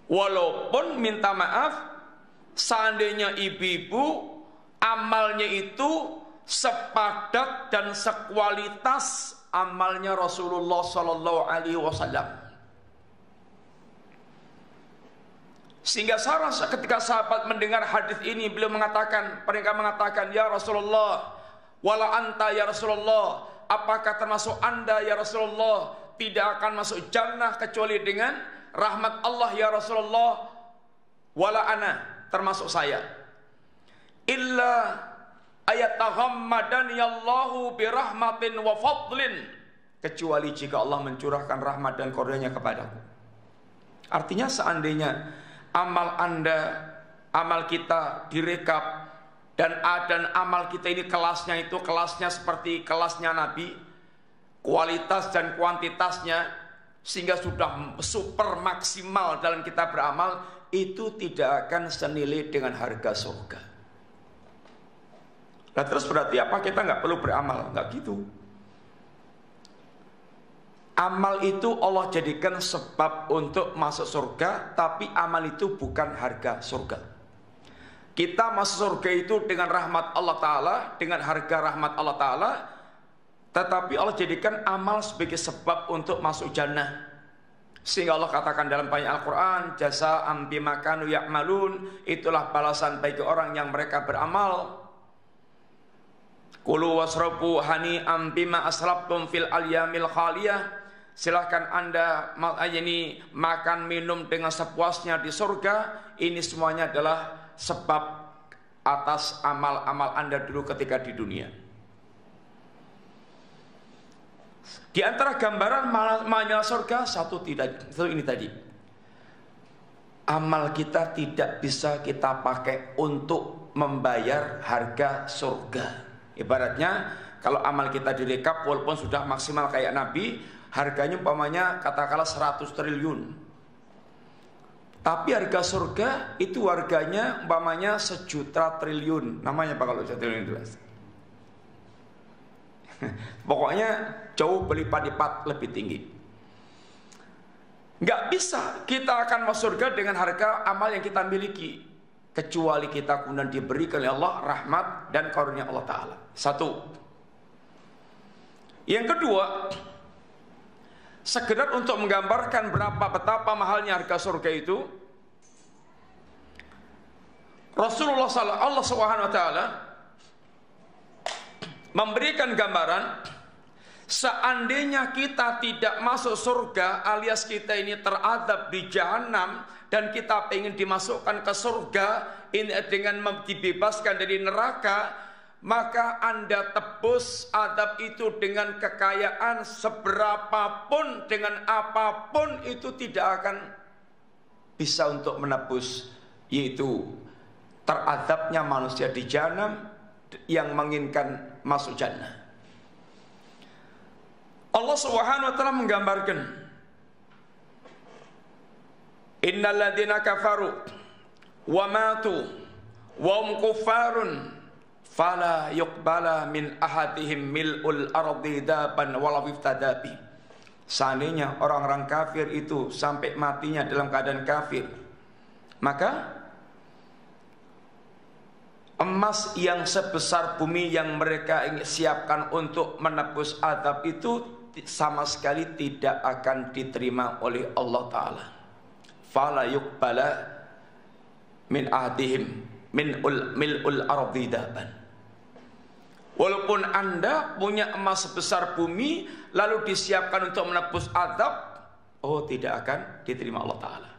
S2: Walaupun minta maaf, seandainya ibu-ibu amalnya itu sepadat dan sekualitas amalnya Rasulullah Sallallahu Alaihi Wasallam, sehingga ketika sahabat mendengar hadis ini, mereka mengatakan, ya Rasulullah, wala anta ya Rasulullah, apakah termasuk anda ya Rasulullah tidak akan masuk jannah kecuali dengan rahmat Allah ya Rasulullah? Wala ana, termasuk saya, illa ayataghammadani Allahu birahmatin wa fadlin kecuali jika Allah mencurahkan rahmat dan karunia-Nya kepadaku. Artinya seandainya amal kita direkap dan amal kita ini kelasnya seperti kelasnya Nabi, kualitas dan kuantitasnya, sehingga sudah super maksimal dalam kita beramal, itu tidak akan senilai dengan harga surga. Nah terus berarti apa? Kita nggak perlu beramal? Nggak gitu. Amal itu Allah jadikan sebab untuk masuk surga, tapi amal itu bukan harga surga. Kita masuk surga itu dengan rahmat Allah Ta'ala, dengan harga rahmat Allah Ta'ala, tetapi Allah jadikan amal sebagai sebab untuk masuk jannah. Sehingga Allah katakan dalam banyak Al-Quran, jazaa'an bima kanu ya'malun, itulah balasan bagi orang yang mereka beramal. Kulu wasrabu hani'an bima aslabtum fil ayyamil khaliyah. Silahkan Anda makan minum dengan sepuasnya di surga. Ini semuanya adalah sebab atas amal-amal Anda dulu ketika di dunia. Di antara gambaran malnya surga satu ini tadi. Amal kita tidak bisa kita pakai untuk membayar harga surga. Ibaratnya kalau amal kita direkap walaupun sudah maksimal kayak Nabi, harganya umpamanya katakanlah 100 triliun. Tapi harga surga itu harganya umpamanya 1 juta triliun. Namanya apa kalau 1 triliun itu? Pokoknya jauh berlipat-lipat lebih tinggi. Nggak bisa kita akan masuk surga dengan harga amal yang kita miliki, kecuali kita kemudian diberikan oleh Allah rahmat dan karunia Allah Ta'ala. Satu. Yang kedua, sekedar untuk menggambarkan betapa mahalnya harga surga itu, Rasulullah SAW memberikan gambaran, seandainya kita tidak masuk surga alias kita ini teradab di jahanam dan kita ingin dimasukkan ke surga ini dengan dibebaskan dari neraka, maka Anda tebus adab itu dengan kekayaan seberapapun, dengan apapun, itu tidak akan bisa untuk menebus, yaitu teradabnya manusia di jahanam yang menginginkan masuk jannah. Allah Subhanahu wa taala menggambarkan, innal ladzina kafaru wa matu wa hum kuffarun fala yuqbala min ahadihim mil'ul ardi daban walaw iftadabi. Seandainya orang-orang kafir itu sampai matinya dalam keadaan kafir, maka emas yang sebesar bumi yang mereka siapkan untuk menebus adab itu sama sekali tidak akan diterima oleh Allah Ta'ala. Fala yuqbala min ahdihim mil'ul ardi daban. Walaupun Anda punya emas sebesar bumi lalu disiapkan untuk menebus adab, tidak akan diterima Allah Ta'ala.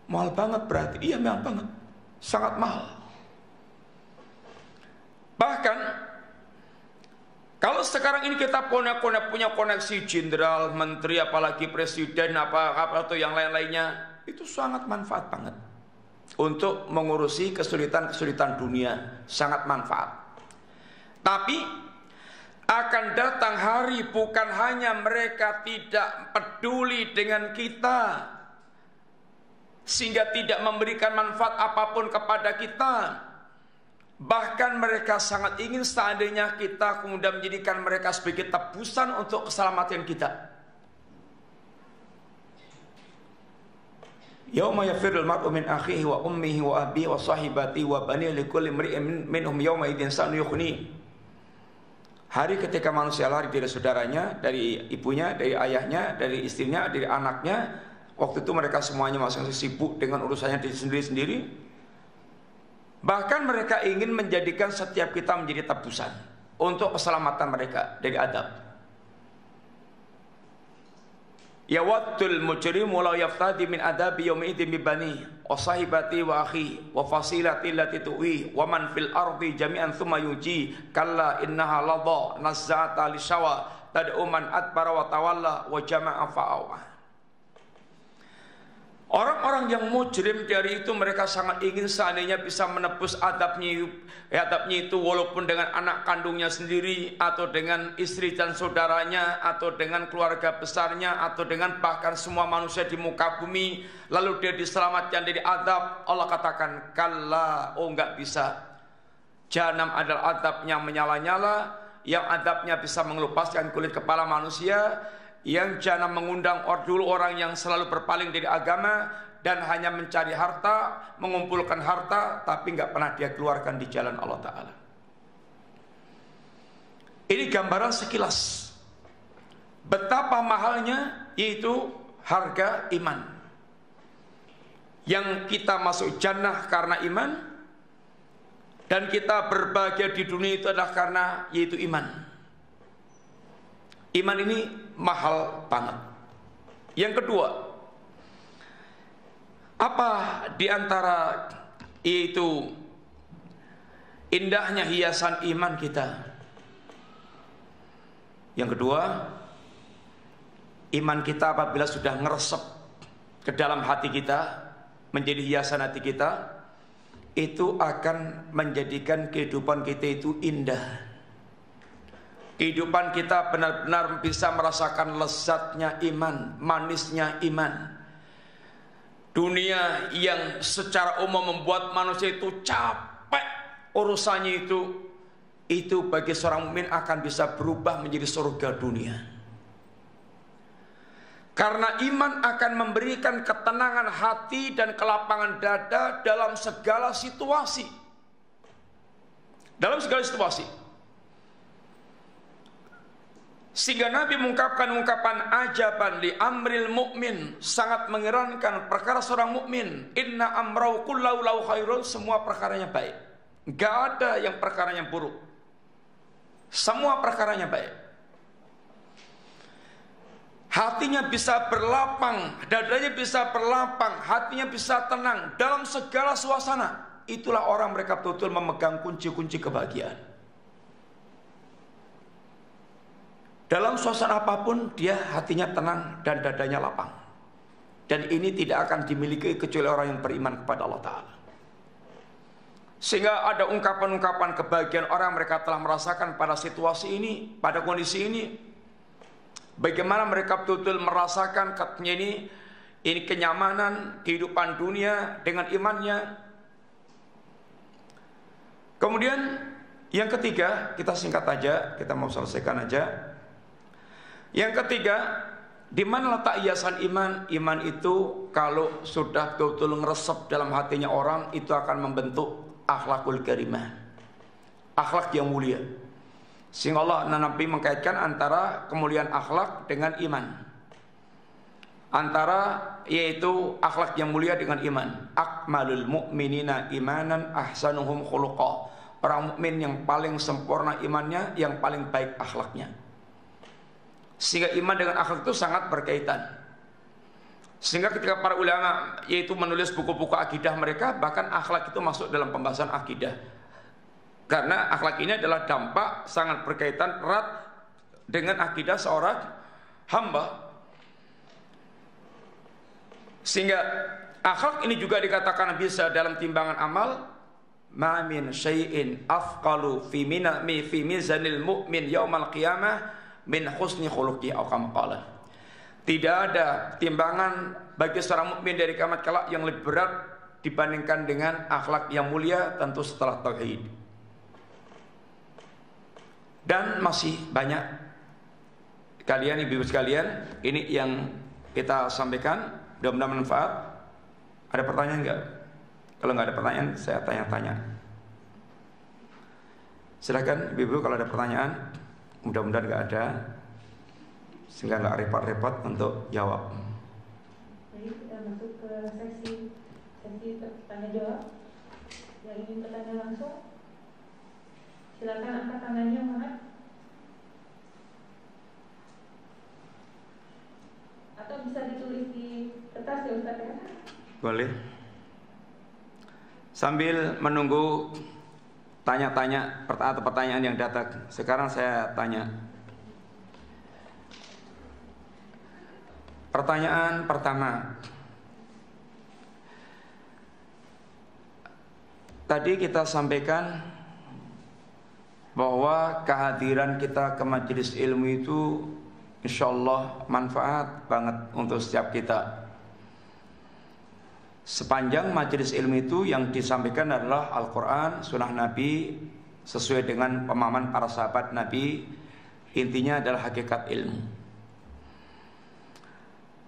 S2: Mahal banget berarti. Iya, mahal banget, sangat mahal. Bahkan kalau sekarang ini kita punya koneksi jenderal, menteri, apalagi presiden, apa atau yang lain-lainnya, itu sangat manfaat banget untuk mengurusi kesulitan dunia, sangat manfaat. Tapi akan datang hari bukan hanya mereka tidak peduli dengan kita sehingga tidak memberikan manfaat apapun kepada kita, bahkan mereka sangat ingin seandainya kita kemudian menjadikan mereka sebagai tebusan untuk keselamatan kita. Yauma yafirul mar'u min akhihi wa ummihi wa abihi wa sahibatihi wa banihi likulli imri'in minhum yawma idzin sa'nu yughni. Hari ketika manusia lari dari saudaranya, dari ibunya, dari ayahnya, dari istrinya, dari anaknya. Waktu itu mereka semuanya masing-masing sibuk dengan urusannya sendiri-sendiri. Bahkan mereka ingin menjadikan setiap kita menjadi tebusan untuk keselamatan mereka dari adab. Yawaddul mujrimu law yaftadi min adabi yawmi idzin bi bani wa sahibati wa akhi wa fasilati allati tuwi wa man fil ardi jami'an thumma yuji kalla innaha ladha nazza'ata lishawa tad'u man adbara wa tawalla wa jama'a fa'awa. Orang-orang yang mujrim dari itu mereka sangat ingin seandainya bisa menebus adabnya itu walaupun dengan anak kandungnya sendiri atau dengan istri dan saudaranya atau dengan keluarga besarnya atau dengan bahkan semua manusia di muka bumi, lalu dia diselamatkan dari adab. Allah katakan kalla, oh enggak bisa. Jahanam adalah adab yang menyala-nyala, yang adabnya bisa mengelupaskan kulit kepala manusia, yang jahanam mengundang orang yang selalu berpaling dari agama dan hanya mencari harta, mengumpulkan harta, tapi nggak pernah dia keluarkan di jalan Allah Ta'ala. Ini gambaran sekilas betapa mahalnya yaitu harga iman. Yang kita masuk jannah karena iman, dan kita berbahagia di dunia itu adalah karena yaitu iman. Iman ini mahal banget. Yang kedua, apa diantara itu indahnya hiasan iman kita? Yang kedua, iman kita apabila sudah ngeresep ke dalam hati kita, menjadi hiasan hati kita, itu akan menjadikan kehidupan kita itu indah. Kehidupan kita benar-benar bisa merasakan lezatnya iman, manisnya iman. Dunia yang secara umum membuat manusia itu capek urusannya itu bagi seorang mukmin akan bisa berubah menjadi surga dunia. Karena iman akan memberikan ketenangan hati dan kelapangan dada dalam segala situasi. Dalam segala situasi. Sehingga Nabi mengungkapkan ungkapan ajaban li amril mukmin, sangat mengherankan perkara seorang mukmin. Inna amrau kullahu lahu khairun, semua perkaranya baik. Enggak ada yang perkaranya buruk. Semua perkaranya baik. Hatinya bisa berlapang, dadanya bisa berlapang, hatinya bisa tenang dalam segala suasana. Itulah orang mereka betul-betul memegang kunci-kunci kebahagiaan. Dalam suasana apapun dia hatinya tenang dan dadanya lapang. Dan ini tidak akan dimiliki kecuali orang yang beriman kepada Allah Ta'ala. Sehingga ada ungkapan-ungkapan kebahagiaan orang mereka telah merasakan pada situasi ini, pada kondisi ini. Bagaimana mereka betul-betul merasakan katanya ini kenyamanan kehidupan dunia dengan imannya. Kemudian yang ketiga, kita singkat aja, kita mau selesaikan aja. Yang ketiga, di mana letak hiasan iman? Iman itu kalau sudah betul-betul ngeresep dalam hatinya orang, itu akan membentuk akhlakul karimah, akhlak yang mulia. Sehingga Allah Nabi mengkaitkan antara kemuliaan akhlak dengan iman, antara yaitu akhlak yang mulia dengan iman. Akmalul mu'minina imanan ahsanuhum khuluqa. Orang mukmin yang paling sempurna imannya, yang paling baik akhlaknya. Sehingga iman dengan akhlak itu sangat berkaitan. Sehingga ketika para ulama yaitu menulis buku-buku akidah mereka, bahkan akhlak itu masuk dalam pembahasan akidah. Karena akhlak ini adalah dampak sangat berkaitan erat dengan akidah seorang hamba. Sehingga akhlak ini juga dikatakan bisa dalam timbangan amal. Ma min syai'in afqalu fi mizanil mu'min yaumal qiyamah min husni khuluqi aw kama qala. Tidak ada timbangan bagi seorang mukmin dari kiamat kelak yang lebih berat dibandingkan dengan akhlak yang mulia, tentu setelah tauhid. Dan masih banyak kalian ibu-ibu sekalian, ini yang kita sampaikan, mudah-mudahan bermanfaat. Ada pertanyaan enggak? Kalau enggak ada pertanyaan, saya tanya-tanya. Silakan ibu-ibu kalau ada pertanyaan. Mudah-mudahan nggak ada, sehingga nggak repot-repot untuk jawab.
S3: Jadi kita masuk ke sesi tanya jawab. Yang ingin bertanya langsung, silakan angkat tangannya, Muhammad. Atau bisa ditulis di kertas ya Ustaz ya?
S2: Boleh. Sambil menunggu tanya-tanya atau pertanyaan yang datang, sekarang saya tanya, Pertanyaan pertama. Tadi kita sampaikan bahwa kehadiran kita ke majelis ilmu itu insyaallah manfaat banget untuk setiap kita. Sepanjang majelis ilmu itu yang disampaikan adalah Al-Quran, Sunnah Nabi sesuai dengan pemahaman para sahabat Nabi. Intinya adalah hakikat ilmu.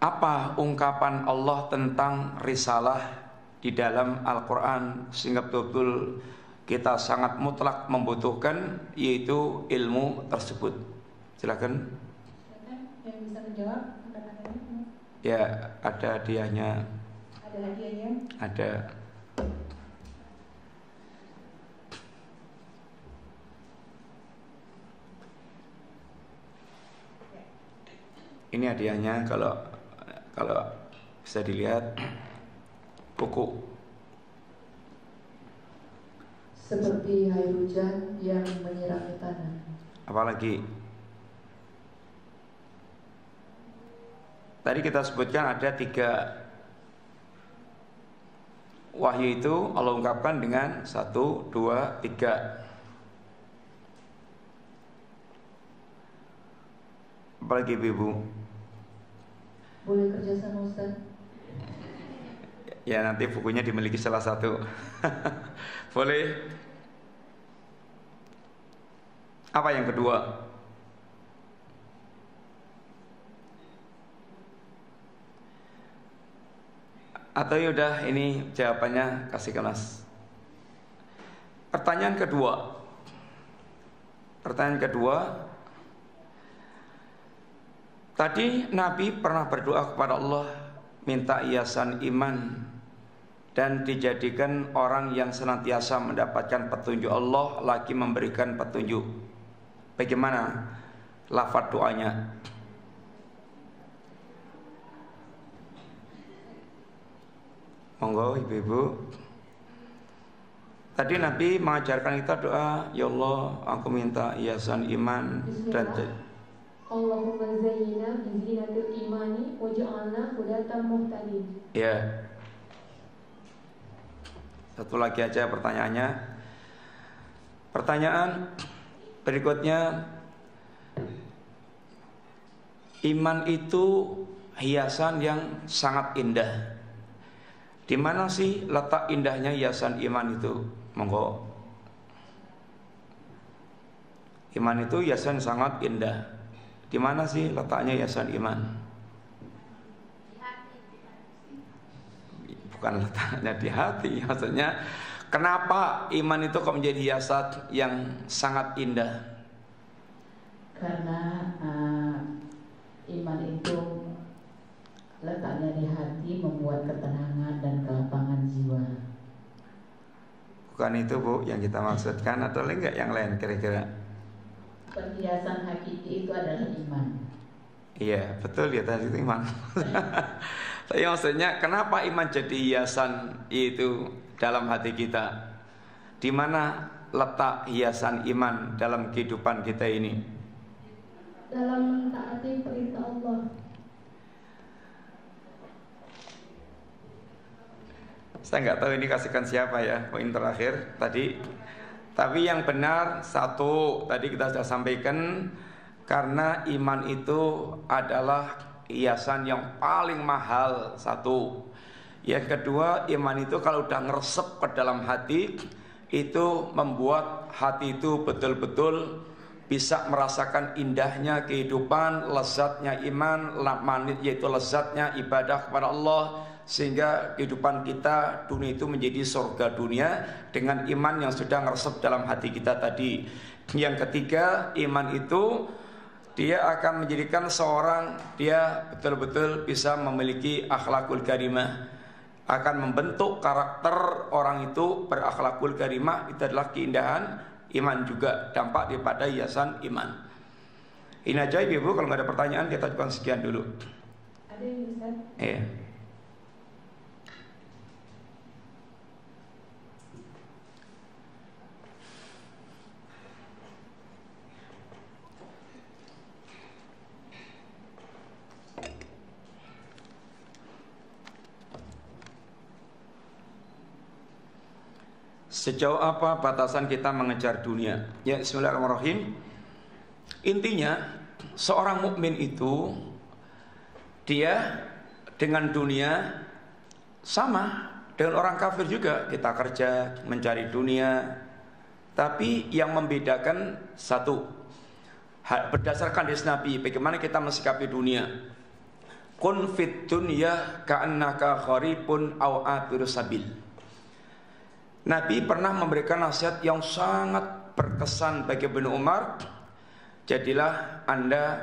S2: Apa ungkapan Allah tentang risalah di dalam Al-Quran sehingga betul-betul kita sangat mutlak membutuhkan, yaitu ilmu tersebut. Silakan.
S3: Yang bisa menjawab kata-katanya.
S2: Ya, ada hadiahnya.
S3: Ada hadiahnya?
S2: Ada. Ini hadiahnya, kalau bisa dilihat, buku.
S4: Seperti air hujan yang menyirami tanah.
S2: Apalagi? Tadi kita sebutkan ada 3 wahyu itu Allah ungkapkan dengan 1, 2, 3. Apalagi Ibu?
S4: Boleh kerjasama Ustaz?
S2: Ya, nanti bukunya dimiliki salah satu. Boleh. Apa yang kedua? Atau yaudah ini jawabannya kasih ke Mas. Pertanyaan kedua. Tadi Nabi pernah berdoa kepada Allah minta hiasan iman dan dijadikan orang yang senantiasa mendapatkan petunjuk Allah, lagi memberikan petunjuk. Bagaimana lafaz doanya? Monggo ibu-ibu. Tadi Nabi mengajarkan kita doa, ya Allah, aku minta hiasan iman dan
S3: Allahumma zayyina bi zinatil imani waj'alna hudatan muhtadin.
S2: Ya. Satu lagi aja pertanyaannya. Pertanyaan berikutnya, iman itu hiasan yang sangat indah. Di mana sih letak indahnya hiasan iman itu? Monggo. Iman itu hiasan sangat indah. Di mana sih letaknya hiasan iman? Bukan letaknya di hati, maksudnya kenapa iman itu kok menjadi hiasan yang sangat indah?
S4: Karena iman itu letaknya di hati, membuat ketenangan dan kelapangan jiwa.
S2: Bukan itu Bu yang kita maksudkan, atau enggak yang lain kira-kira?
S4: Perhiasan hakiki itu adalah iman.
S2: Iya betul, ya tadi itu iman. Tapi maksudnya kenapa iman jadi hiasan itu dalam hati kita? Di mana letak hiasan iman dalam kehidupan kita ini?
S3: Dalam mentaati perintah Allah.
S2: Saya nggak tahu ini kasihkan siapa ya, poin terakhir tadi. Tapi yang benar satu, tadi kita sudah sampaikan, karena iman itu adalah hiasan yang paling mahal, satu. Yang kedua, iman itu kalau udah ngeresep ke dalam hati, itu membuat hati itu betul-betul bisa merasakan indahnya kehidupan, lezatnya iman, yaitu lezatnya ibadah kepada Allah, sehingga kehidupan kita dunia itu menjadi surga dunia dengan iman yang sudah ngeresep dalam hati kita tadi. Yang ketiga, iman itu dia akan menjadikan seorang dia betul-betul bisa memiliki akhlakul karimah, akan membentuk karakter orang itu berakhlakul karimah. Itu adalah keindahan iman juga, dampak daripada hiasan iman. Ini aja ibu, kalau nggak ada pertanyaan kita cukupkan sekian dulu.
S3: Ada yang Ustaz?
S2: Iya. Sejauh apa batasan kita mengejar dunia? Ya, bismillahirrahmanirrahim. Intinya, seorang mukmin itu dia dengan dunia sama dengan orang kafir juga. Kita kerja mencari dunia, tapi yang membedakan satu, berdasarkan hadis Nabi, bagaimana kita mensikapi dunia. Kun fit dunya ka'annaka gharibun aw abirus sabil. Nabi pernah memberikan nasihat yang sangat berkesan bagi Ibnu Umar. Jadilah Anda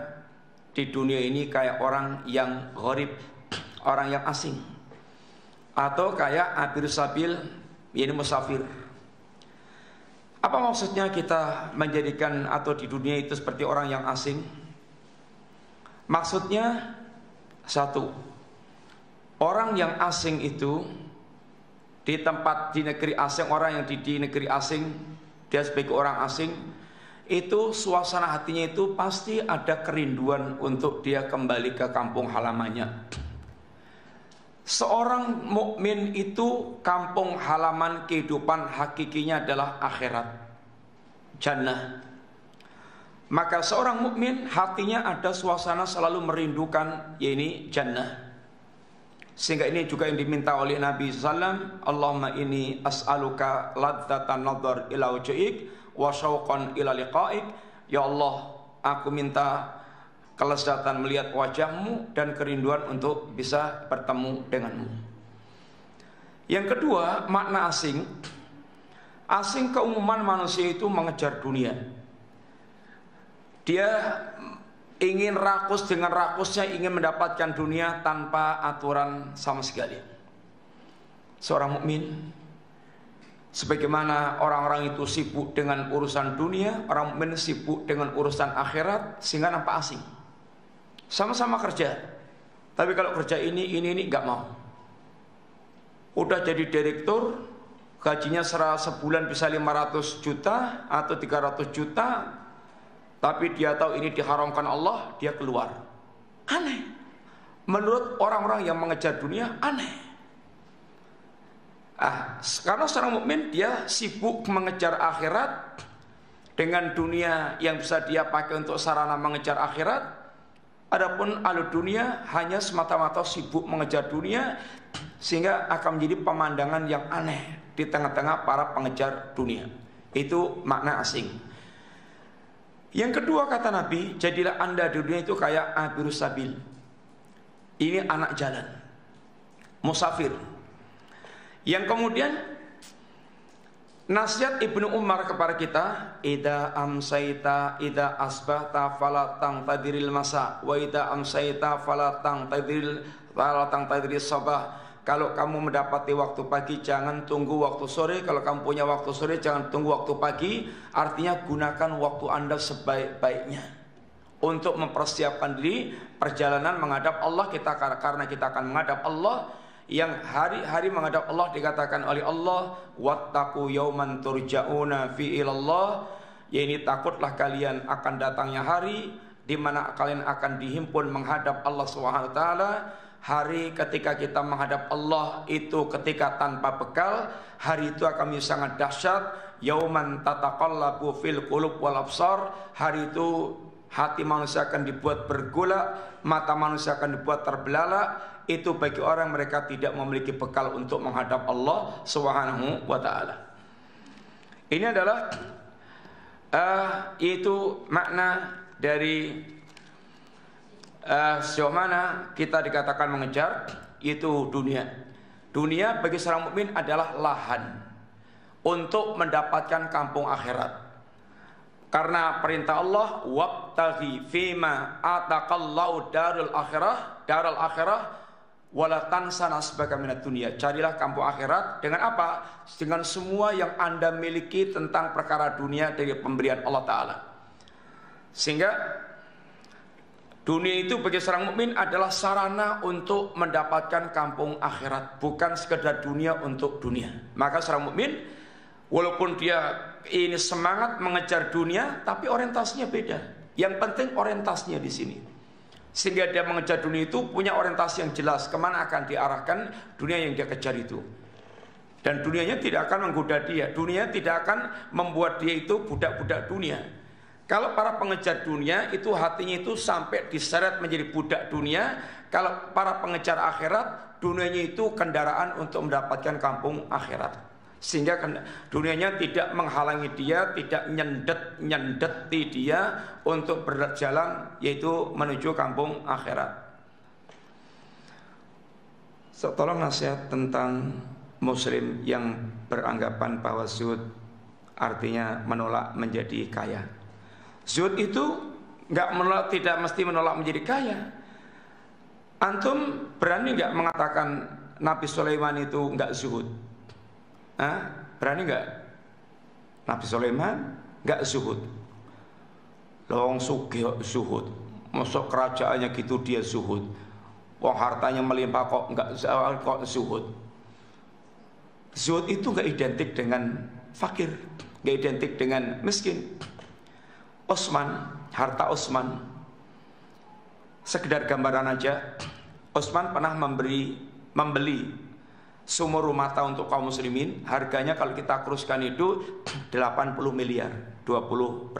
S2: di dunia ini kayak orang yang gharib, orang yang asing, atau kayak abirus sabil, ini musafir. Apa maksudnya kita menjadikan atau di dunia itu seperti orang yang asing? Maksudnya satu, orang yang asing itu di tempat di negeri asing, orang yang di negeri asing, dia sebagai orang asing, itu suasana hatinya itu pasti ada kerinduan untuk dia kembali ke kampung halamannya. Seorang mukmin itu kampung halaman kehidupan hakikinya adalah akhirat, jannah. Maka seorang mukmin hatinya ada suasana selalu merindukan, yaitu jannah. Sehingga ini juga yang diminta oleh Nabi SAW. Allahumma inni as'aluka ladzatan nadhar ila wajhik wa syauqan ila liqa'ik. Ya Allah, aku minta kelezatan melihat wajahmu dan kerinduan untuk bisa bertemu denganmu. Yang kedua, makna asing. Asing keumuman manusia itu mengejar dunia. Dia ingin rakus dengan rakusnya, ingin mendapatkan dunia tanpa aturan sama sekali. Seorang mukmin, sebagaimana orang-orang itu sibuk dengan urusan dunia, orang mukmin sibuk dengan urusan akhirat, sehingga nampak asing. Sama-sama kerja, tapi kalau kerja ini nggak mau. Udah jadi direktur, gajinya sebulan bisa 500 juta atau 300 juta, tapi dia tahu ini diharamkan Allah, dia keluar. Aneh. Menurut orang-orang yang mengejar dunia, aneh. Karena seorang mukmin dia sibuk mengejar akhirat dengan dunia yang bisa dia pakai untuk sarana mengejar akhirat. Adapun ahli dunia hanya semata-mata sibuk mengejar dunia, sehingga akan menjadi pemandangan yang aneh di tengah-tengah para pengejar dunia. Itu makna asing. Yang kedua kata Nabi, jadilah Anda di dunia itu kayak abirus sabil. Ini anak jalan, musafir. Yang kemudian nasihat Ibnu Umar kepada kita, idza amsayta idza asbahta fala tangtadiril masa wa idza amsayta fala tangtadiril sabah. Kalau kamu mendapati waktu pagi, jangan tunggu waktu sore. Kalau kamu punya waktu sore, jangan tunggu waktu pagi. Artinya gunakan waktu Anda sebaik-baiknya untuk mempersiapkan diri perjalanan menghadap Allah. Karena kita akan menghadap Allah, yang hari-hari menghadap Allah dikatakan oleh Allah, wattaqu yauman turja'una fi ilallah. Yaitu takutlah kalian akan datangnya hari di mana kalian akan dihimpun menghadap Allah Subhanahu wa taala. Hari ketika kita menghadap Allah itu ketika tanpa bekal. Hari itu akan menjadi sangat dahsyat. Yauman tataqallabu fil qulub wal absar. Hari itu hati manusia akan dibuat bergolak, mata manusia akan dibuat terbelalak. Itu bagi orang mereka tidak memiliki bekal untuk menghadap Allah Subhanahu wa taala. Ini adalah itu makna dari sejauh mana kita dikatakan mengejar itu dunia. Dunia bagi seorang mukmin adalah lahan untuk mendapatkan kampung akhirat. Karena perintah Allah, wabtaghi fima ataqallahu darul akhirah wala tansa nasbaka minad dunya. Carilah kampung akhirat dengan apa? Dengan semua yang Anda miliki tentang perkara dunia dari pemberian Allah taala. Sehingga dunia itu bagi seorang mukmin adalah sarana untuk mendapatkan kampung akhirat, bukan sekedar dunia untuk dunia. Maka seorang mukmin walaupun dia ini semangat mengejar dunia, tapi orientasinya beda. Yang penting orientasinya di sini. Sehingga dia mengejar dunia itu punya orientasi yang jelas, kemana akan diarahkan dunia yang dia kejar itu. Dan dunianya tidak akan menggoda dia. Dunia tidak akan membuat dia itu budak-budak dunia. Kalau para pengejar dunia itu hatinya itu sampai diseret menjadi budak dunia. Kalau para pengejar akhirat, dunianya itu kendaraan untuk mendapatkan kampung akhirat. Sehingga dunianya tidak menghalangi dia, tidak nyendeti dia untuk berjalan, yaitu menuju kampung akhirat. So, tolong nasihat tentang muslim yang beranggapan bahwa zuhud artinya menolak menjadi kaya. Zuhud itu nggak menolak, tidak mesti menolak menjadi kaya. Antum berani nggak mengatakan Nabi Sulaiman itu nggak zuhud? Berani nggak? Nabi Sulaiman nggak zuhud. Lawang sugih zuhud. Masuk kerajaannya gitu dia zuhud. Wong hartanya melimpah kok nggak zuhud. Zuhud itu nggak identik dengan fakir, nggak identik dengan miskin. Utsman, harta Utsman, sekedar gambaran aja. Utsman pernah membeli sumur rumah untuk kaum muslimin. Harganya kalau kita kuruskan itu 80 miliar, 20.000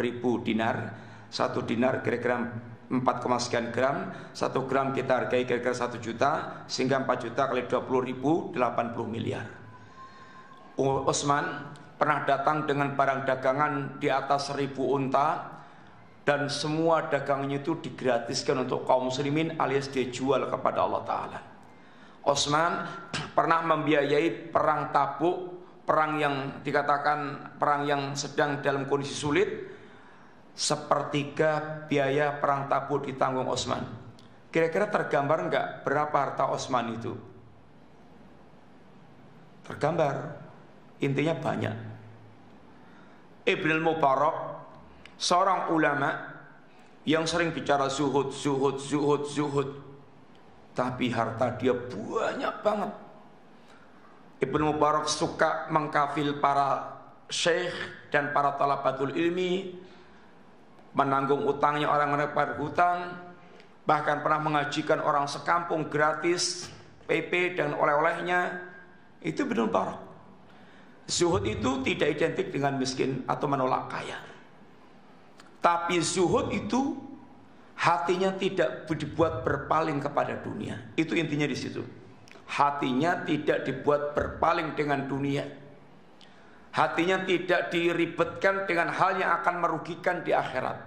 S2: dinar. 1 dinar kira-kira 4, sekian gram. 1 gram kita hargai kira-kira 1 juta, sehingga 4 juta kali 20.000, 80 miliar. Utsman pernah datang dengan barang dagangan di atas 1000 unta, dan semua dagangannya itu digratiskan untuk kaum muslimin alias dia jual kepada Allah Ta'ala. Utsman pernah membiayai perang Tabuk, perang yang dikatakan perang yang sedang dalam kondisi sulit. 1/3 biaya perang Tabuk ditanggung Utsman. Kira-kira tergambar enggak berapa harta Utsman itu? Tergambar, intinya banyak. Ibnul Mubarak, seorang ulama yang sering bicara zuhud, tapi harta dia banyak banget. Ibnu Mubarak suka mengkafil para syekh dan para talabatul ilmi, menanggung utangnya orang-orang berhutang, bahkan pernah mengajikan orang sekampung gratis, PP dan oleh-olehnya. Itu Ibnu Mubarak. Zuhud itu tidak identik dengan miskin atau menolak kaya. Tapi zuhud itu hatinya tidak dibuat berpaling kepada dunia. Itu intinya di situ. Hatinya tidak dibuat berpaling dengan dunia. Hatinya tidak diribetkan dengan hal yang akan merugikan di akhirat.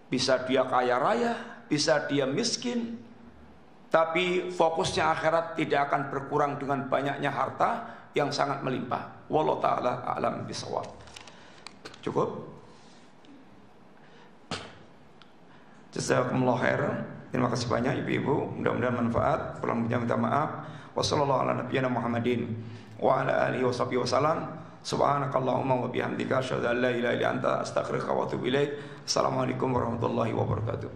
S2: Bisa dia kaya raya, bisa dia miskin, tapi fokusnya akhirat tidak akan berkurang dengan banyaknya harta yang sangat melimpah. Wallahu ta'ala a'lam bishawab. Cukup? Jazakumullah khairan. Terima kasih banyak ibu-ibu, mudah-mudahan manfaat. Kurang lebihnya minta maaf. Wassallallahu ala nabiyyina Muhammadin wa ala alihi washabbihi wasallam. Subhanakallahumma wa bihamdika asyhadu an la ilaha illa anta astaghfiruka wa atubu ilaik. Assalamualaikum warahmatullahi wabarakatuh.